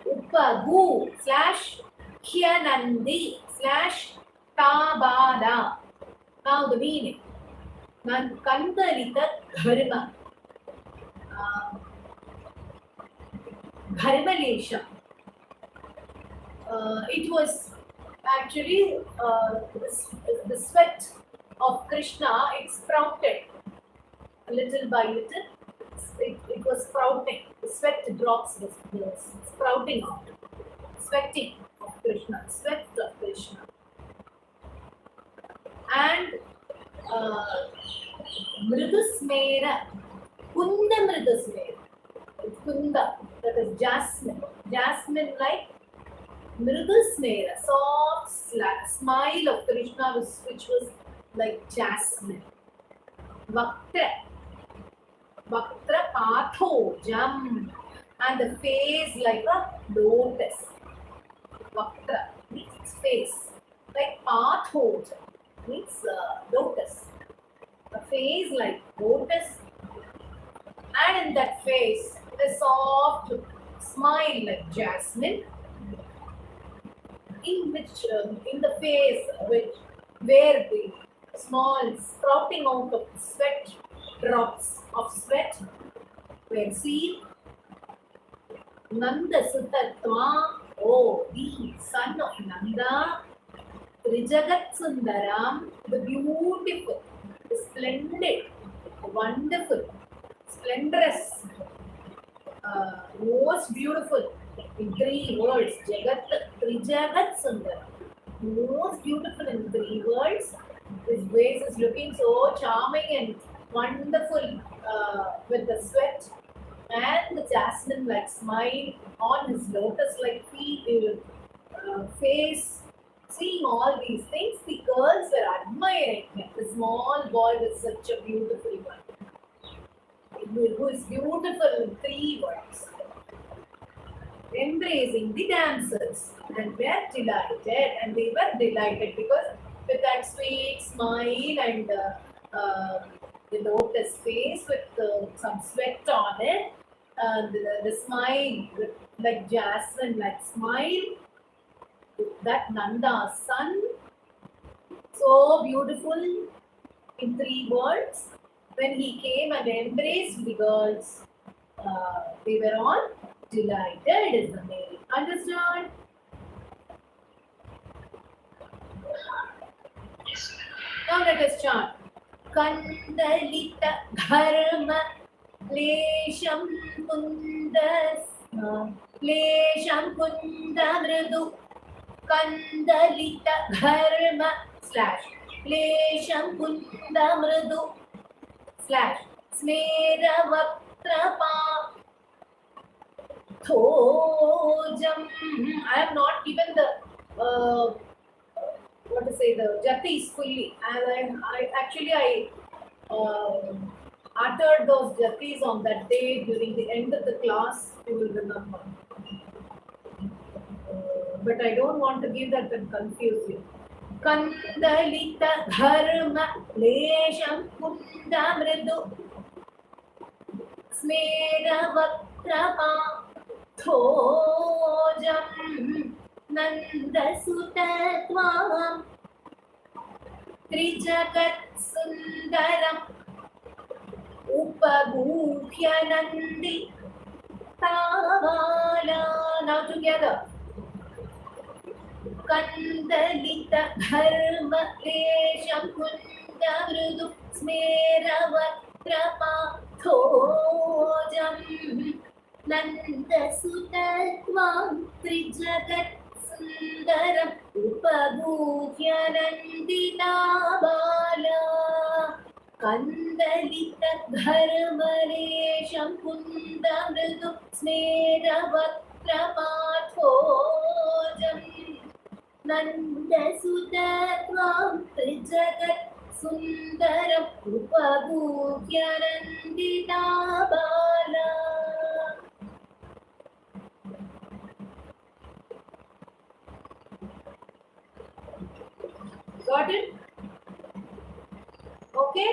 upagu slash hyanandi slash tabada. Now the meaning. Kandalita dharma. Dharmalesha. It was actually the sweat of Krishna. It sprouted little by little. It was sprouting. The sweat drops was sprouting out. Sweating of Krishna. Sweat of Krishna. And Mridusmera. Kunda Mridusmera. Kunda. That is jasmine. Jasmine like Mridusmera. Soft smile of Krishna which was like jasmine. Vaktra. Vaktra Pathojam, and the face like a lotus. Vaktra means face, like Pathojam means lotus. A face like lotus, and in that face, the soft smile like jasmine. In which, in the face, where the small sprouting out of sweat drops of sweat were seen. Nanda Sutatva, oh, the son of Nanda, Trijagat Sundaram, the beautiful, the splendid, wonderful, splendorous, most beautiful in 3 words, Trijagat Sundaram, most beautiful in 3 words. His face is looking so charming and wonderful with the sweat and the jasmine-like smile on his lotus-like feet, face. Seeing all these things, the girls were admiring him. The small boy was such a beautiful one, who is beautiful in 3 words. Embracing the dancers and were delighted, and they were delighted because with that sweet smile and the lotus face with some sweat on it, the smile with like jasmine like smile, that Nanda's son, so beautiful in 3 words. When he came and embraced the girls, they were all delighted is the meaning. Understood? Now let us chant. Kandalita dharma lesham kunda mridu kandalita dharma slash lesham kunda mridu slash smera vaktrapa thojam. I have not given the what to say, the jathis fully. And I uttered those jathis on that day during the end of the class. You will remember. But I don't want to give that and confuse you. Kandalita dharma lesham kunda mridu smera vaktrapa thojam Nanda Sutatvam Trijagat Sundaram Upaguhyanandi Tavala. Now together. Kandalita Dharma Lesham Kunda Mridu Smera Sarvatra Nandasutatvam Trijagatsundaram Upaguhya Nandita Bala Kandalita Dharmaresham Kundamridu Smeravatra Pathojam Nandasutatvam Trijagatsundaram Upaguhya Nandita Bala. Got it? Okay?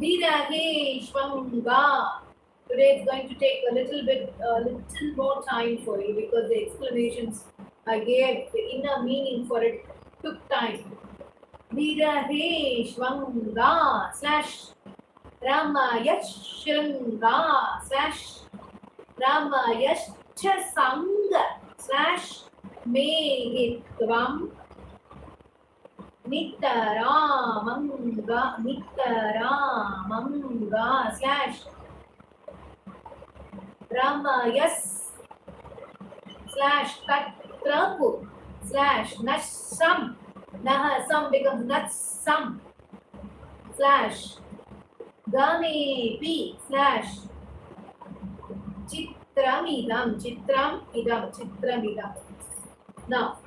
Viraheshvanga. Today it's going to take a little more time for you because the explanations I gave, the inner meaning for it took time. Viraheshvanga /Ramayashranga /Ramayashchasanga Mehitvam Nitaramanga /Ramayas /Tatrapu /Nasham Nahasam becomes Natsam /Gamepi /Chitramidam. Now,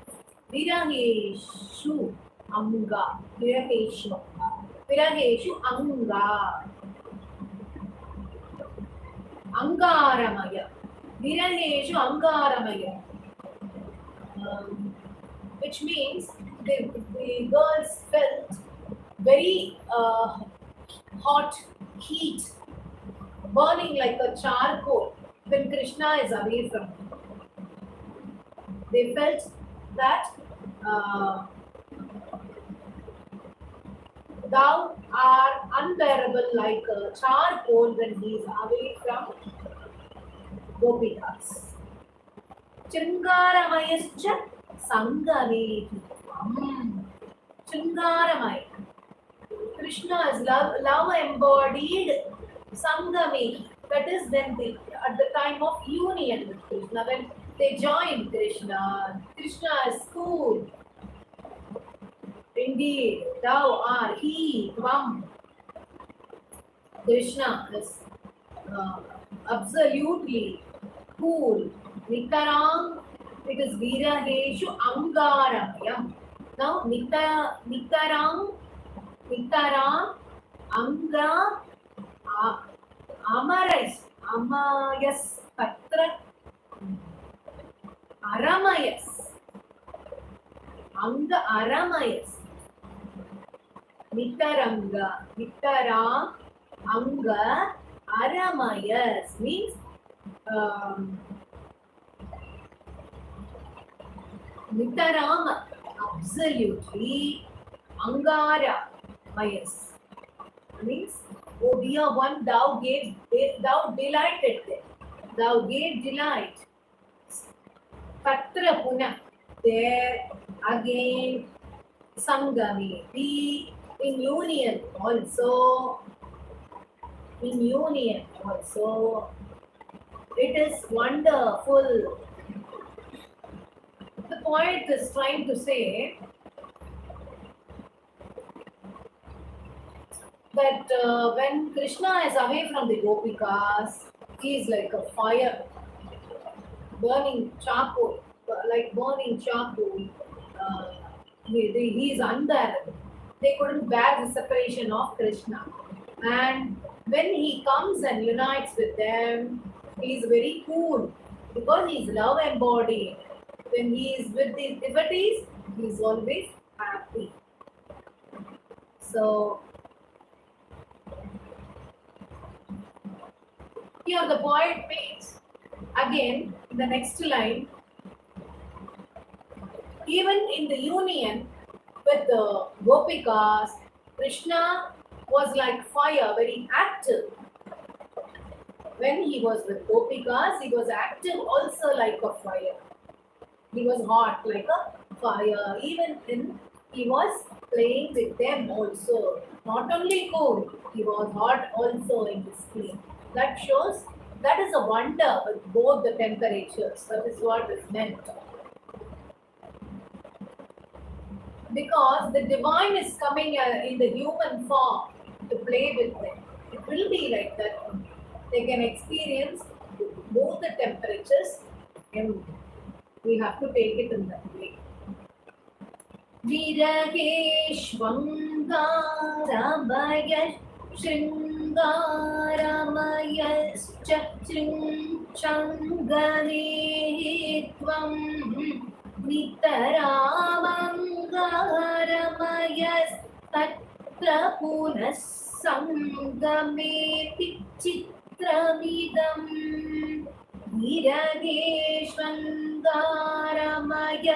Viraheshu Anga. Viraheshu Anga. Angaramaya. Viraheshu Angaramaya. Which means the girls felt very hot heat, burning like a charcoal when Krishna is away from them. They felt that thou art unbearable like a charcoal when he is away from Gopikas. Chingaramayascha Sangamehi. Chingaramaya. Krishna is love embodied Sangamehi. That is then at the time of union with Krishna, when they join Krishna. Krishna is cool. Indeed, thou art he, Tvam. Krishna is absolutely cool. Nitarang, it is Viraheshu Angaramayam. Now, Nitarang, Anga, Amayas, Patra, Aramayas, Anga Aramayas, Nitaranga, Anga Aramayas means Nitarama, absolutely Angara Mayas means, oh dear one, thou delighted them, thou gave delight. Patra Puna, there again, Sangame, be in union also. It is wonderful. The poet is trying to say that when Krishna is away from the Gopikas, he is like a fire, burning charcoal. He is unbearable. They couldn't bear the separation of Krishna. And when he comes and unites with them, he is very cool because he is love embodied. When he is with the devotees, he is always happy. So, here the poet makes, again, in the next line, even in the union with the Gopikas, Krishna was like fire, very active. When he was with Gopikas, he was active also like a fire. He was hot like a fire. Even when he was playing with them also. Not only cool, he was hot also in this play. That shows that is a wonder with both the temperatures. That is what is meant. Because the divine is coming in the human form to play with them. It will be like that. They can experience both the temperatures and we have to take it in that way. विरगेष्वङ्गारमय शृङ्गारमयश्च शृङ्गनेत्वं नितरामङ्गारमयस्तत्र पुनः सङ्गमेऽपि चित्रमिदम् विरगेष्वङ्गारमय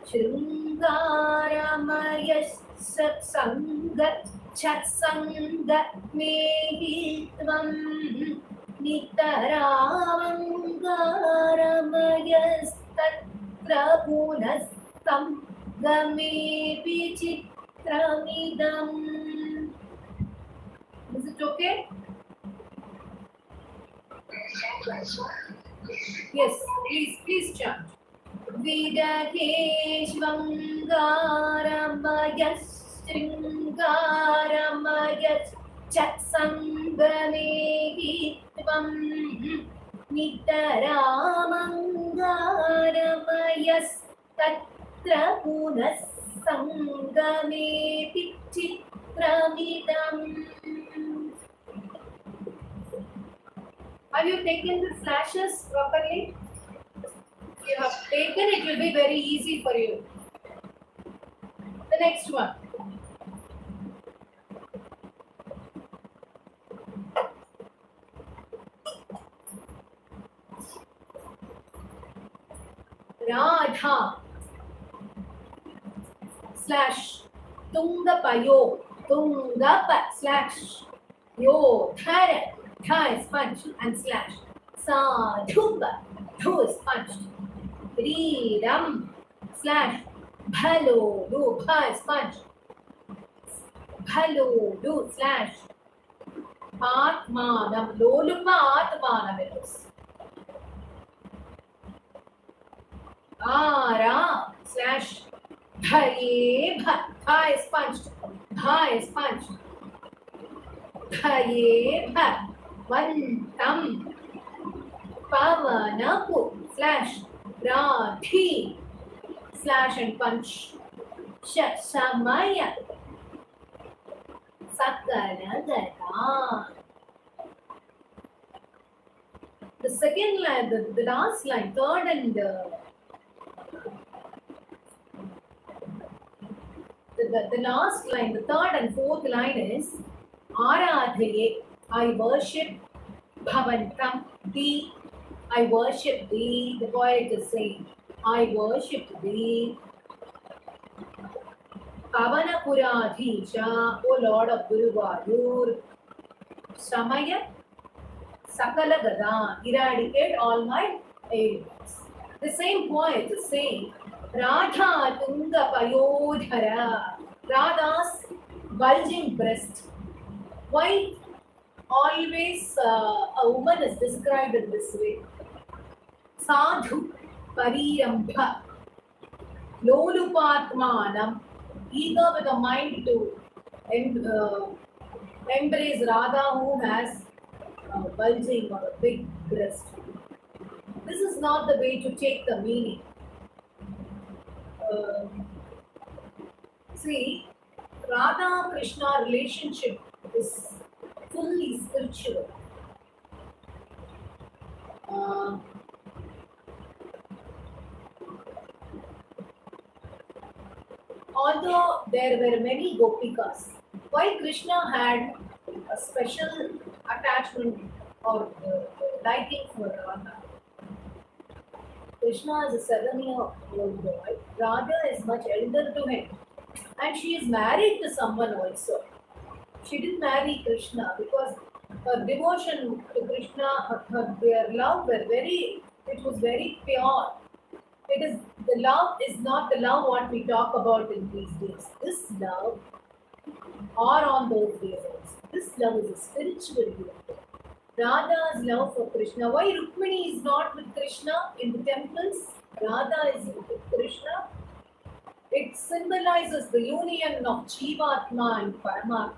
शृङ्गारमय सत्सङ्ग छत्सङ्गमेहित्वं नितरामङ्गारमयस्तत्र पुनः सङ्गमेऽपि चित्रमिदम्. Is it okay? Yes, please chant. विरगेष्वङ्गारमयः शृङ्गारमयः छत्सङ्गमेहित्वं नितरामङ्गारमयस्तत्र पुनः सङ्गमेऽपि चित्रमिदम्. Have you taken the flashes properly? If you have taken, it will be very easy for you. The next one. Radha slash Tungapayo Tungapa slash Yo Thara. Tha is punched and slash. Sadhuba, Thu is punched. Freedom slash Bhalo do, Bha is punched. Bhalo do slash Atmanam, Lolupa Atmanam it is. Ara slash Bhaye Bha, Bha is punched. Bha is punched. Bhaye Bha. Vantam Pavanapu slash Radhi slash and punch Samaya Sakalagata. The second line, the last line, third and the last line, the third and fourth line is Aradhaye, I worship Bhavantam, thee, I worship thee. The poet is saying, I worship thee. Pavanapuradhisha, O Lord of Guruvayur, Samaya, Sakala Gada, eradicate all my ailments. The same poet is saying, Radha Tunga Payodhara, Radha's bulging breast. Why always a woman is described in this way? Sadhu Parirambha, Lolupatmanam, eager with a mind to embrace Radha who has bulging or a big breast. This is not the way to take the meaning. See, Radha Krishna relationship is fully spiritual. Although there were many gopikas, why Krishna had a special attachment or liking for Radha? Krishna is a 7-year-old boy. Radha is much elder to him. And she is married to someone also. She didn't marry Krishna because her devotion to Krishna, their love were it was very pure. It is the love is not the love what we talk about in these days. This love, or on those days also, this love is a spiritual love. Radha's love for Krishna. Why Rukmini is not with Krishna in the temples? Radha is with Krishna. It symbolizes the union of Jivatma and Paramatma.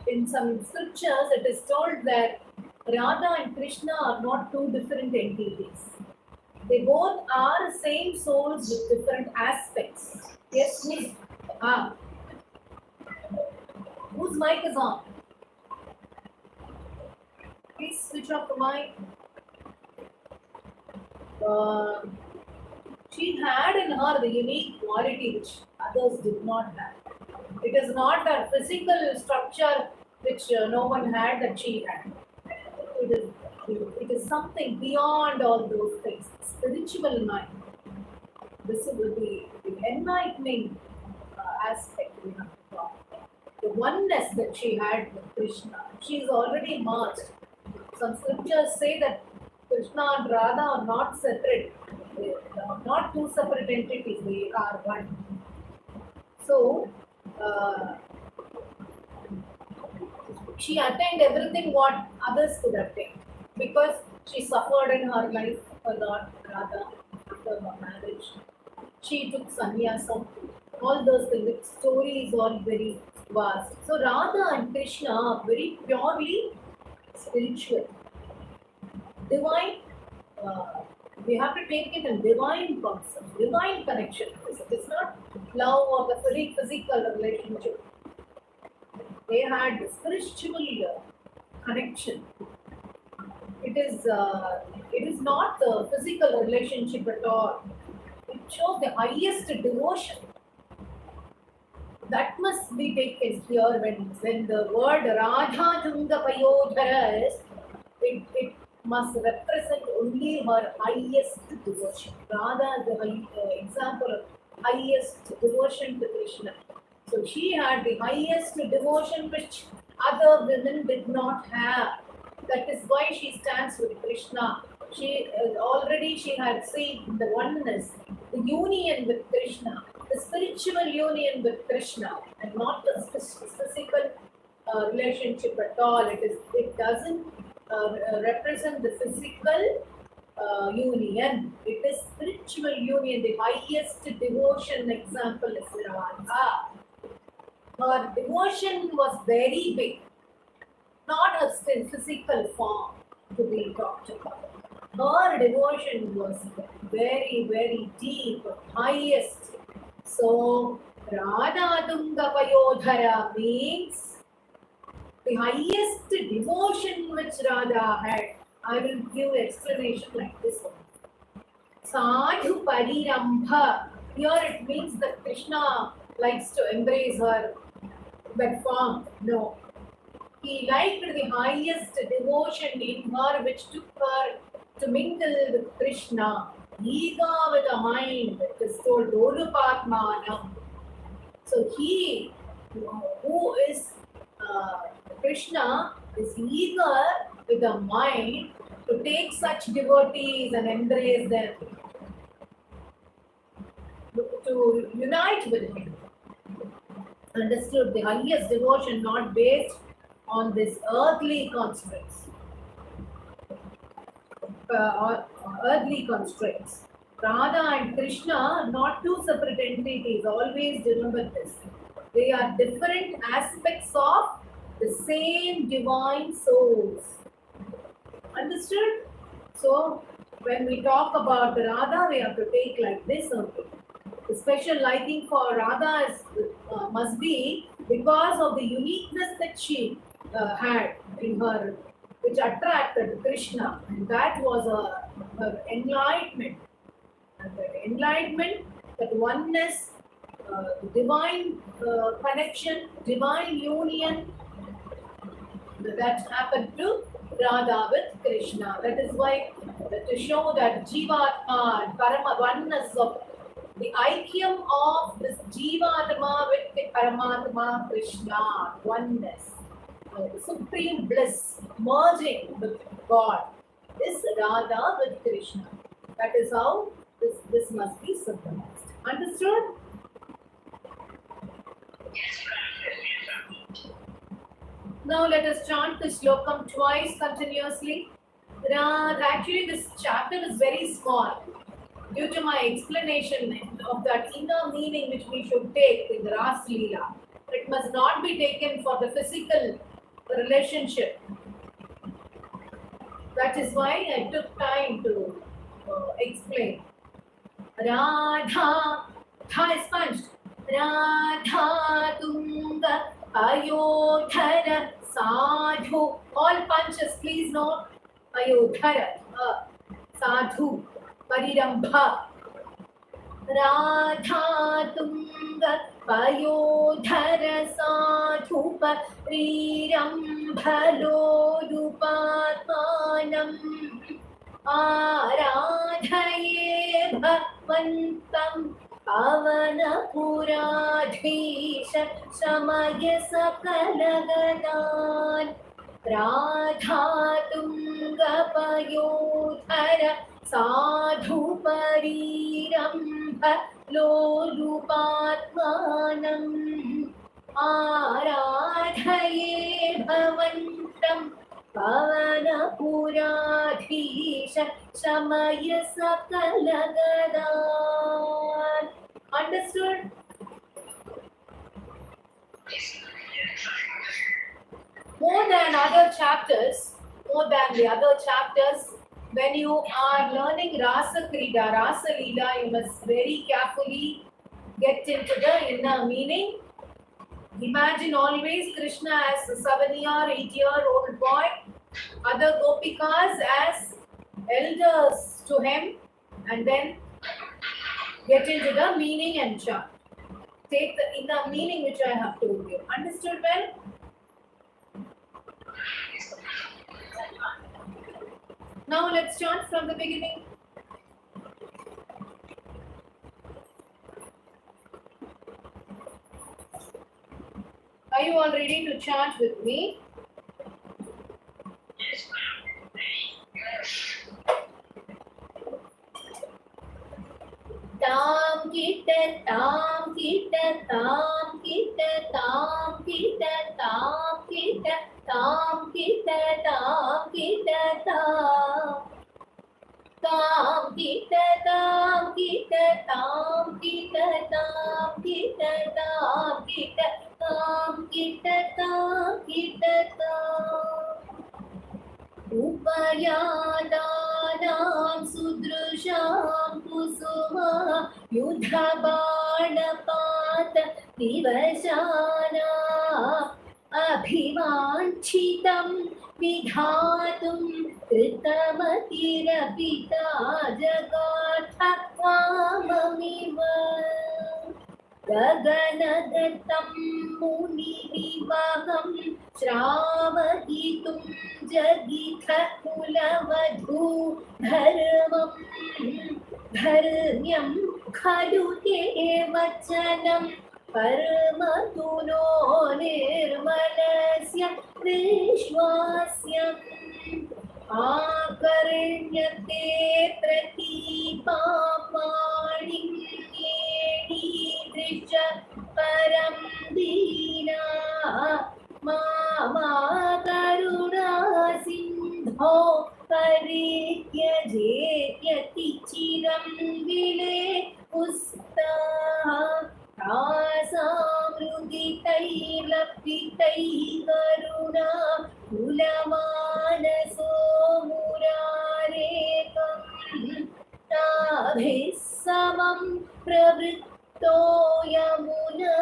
In some scriptures, it is told that Radha and Krishna are not two different entities. They both are same souls with different aspects. Yes, miss. Whose mic is on? Please switch off the mic. She had in her the unique quality which others did not have. It is not a physical structure which no one had that she had. It is something beyond all those things. Spiritual mind. This will be the enlightening aspect we have to talk about. The oneness that she had with Krishna. She is already merged. Some scriptures say that Krishna and Radha are not separate. They are not two separate entities. They are one. So, she attained everything what others could attain because she suffered in her life a lot, Radha, after her marriage. She took sannyasam, all those things. The story is all very vast. So Radha and Krishna are very purely spiritual, divine. We have to take it in divine concept, divine connection. It is not love or the very physical relationship. They had the spiritual connection. It is not the physical relationship at all. It shows the highest devotion. That must be taken here when the word Radha Tunga Payodhara is, it must represent only her highest devotion. Radha is the example of highest devotion to Krishna. So she had the highest devotion which other women did not have. That is why she stands with Krishna. She had seen the oneness, the union with Krishna, the spiritual union with Krishna, and not the physical relationship at all. It doesn't represent the physical union. It is spiritual union. The highest devotion example is Radha. Her devotion was very big, not a physical form to be talked about. Her devotion was very, very deep, highest. So, Radha Tunga Payodhara means the highest devotion which Radha had. I will give explanation like this one. Sadhu Parirambha. Here it means that Krishna likes to embrace her, that form. No. He liked the highest devotion in her which took her to mingle with Krishna. Ega with a mind, it is told Dolupatmanam. So he, who is Krishna, is eager with a mind to take such devotees and embrace them, to unite with him. Understood the highest devotion not based on this earthly constraints. Earthly constraints. Radha and Krishna are not two separate entities. Always remember this. They are different aspects of the same divine souls. Understood? So, when we talk about Radha, we have to take like this only. The special liking for Radha must be because of the uniqueness that she had in her, which attracted Krishna, and that was her enlightenment. And the enlightenment, that oneness, divine connection, divine union, that happened to Radha with Krishna. That is why, to show that Jivatma and Parama oneness of the aikyam of this Jivatma with the Paramatma Krishna, oneness, supreme bliss, merging with God, is Radha with Krishna. That is how This must be synchronized. Understood? Now let us chant the shlokam twice continuously. Actually, this chapter is very small. Due to my explanation of that inner meaning which we should take in the Ras Leela, it must not be taken for the physical relationship. That is why I took time to explain. Radha, Tha is punched. Radha Tunga Ayodhara Sadhu. All punches, please note. Ayodhara Sadhu Parirambha. Radha Tunga Ayodhara Sadhu Parirambha Lodupatmanam Aradhaye Bhakvantam Pavanapuradhisha Samaya Sakalagadan Radha Tunga Payodhara Sadhu Parirambha Lodupatmanam Aradhaye Bhavantam Pavanapuradhisha Samaya Sakalagadan. Understood? More than the other chapters, when you are learning Rasa Krida, Rasa Leela, you must very carefully get into the inner meaning. Imagine always Krishna as a 7-year, 8-year-old boy, other gopikas as elders to him, and then get into the meaning and chant. Take the inner meaning which I have told you. Understood well? Now let's chant from the beginning. Are you all ready to chant with me? Tam kita tam kita tam kita tam kita tam kita tam kita tam kita tam tam kita tam kita tam kita tam kita tam kita tam kita tam kita tam Upayadanam sudrusham kusuma yudhabanapata divashana abhivanchitam vidhatum kritamakirapita jagatha vamamiva Gaganagatam munivivaham Shravaditum jagitha kulavadhu dharmam dharmyam khalute vachanam parmatuno nirmalasya vishwasyam akarnyate pratipamanim Drisha param dina mama karuna sindho paritya jetyati chiram vile ustaha rasamruditai lapitai karuna kulamanaso murarekam tabhisamam pravritto yamuna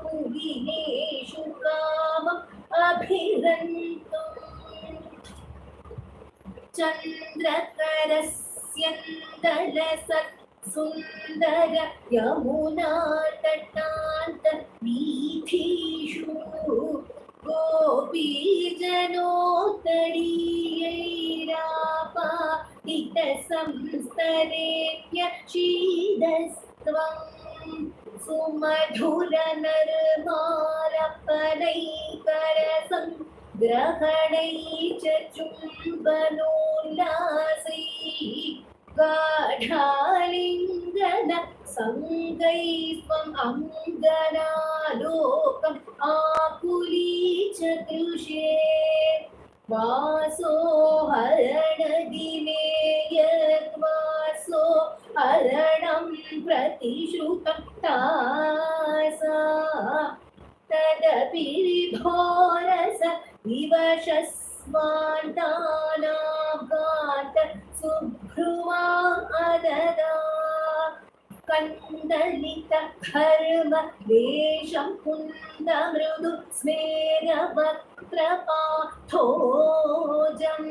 pugineshu kamam abhirantum chandrakarasyandalasat sundara yamuna tatanta vidhishu gopi janotariyairapa ita samstaretya shidastvam sumadhura narmarapanai karasam grahanai cha chumbanollasai गाढालिङ्गन सङ्गैस्त्वम् अङ्गनालोकम् आकुलीचकृषे वासो हरणदिने यद्वासो हरणं प्रतिश्रुतं तासा तदपि विभोरस विवशस्वान्तानाघात सुभ्रुवा अददा कन्दलित धर्म वेषं कुन्द मृदु स्मेरवक्त्रपाथोजं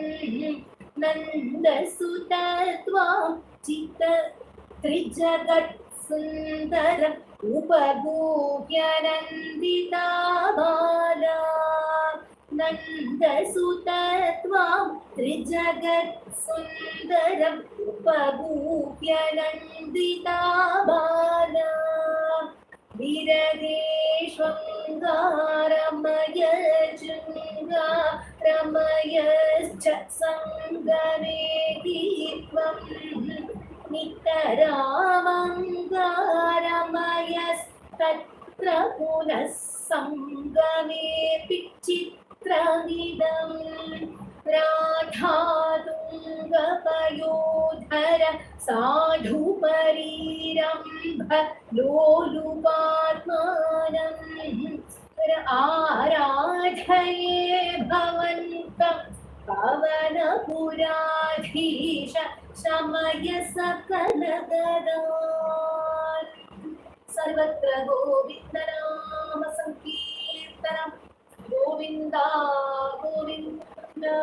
नन्दसुतत्वां चित त्रिजगत् सुन्दर उपगूह्य नन्दिता बाला नन्दसुतत्वां त्रिजगत् सुन्दरम् उपगूह्य नन्दिता बाला विरदेष्वङ्गारमय जृङ्गारमयश्च सङ्गमे त्वं नितरामङ्गारमयस्तत्र पुनः सङ्गमेऽपि चित्रमिदम् राधातुङ्गपयोधर साधुपरीरम्भ लोलुपात्मानम् आराधये भवन्तं पवनपुराधीश शमय सकलगदात् सर्वत्र गोविन्दनाम संकीर्तनं Govinda Govinda.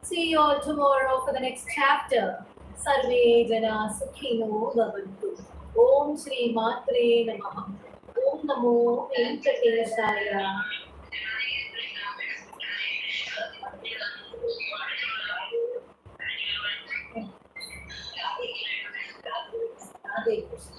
See you all tomorrow for the next chapter. Sarve jana sukhino bhavantu. Om Sree Mathrey Namaha. Om Namo Venkatesaya. Hare Krishna.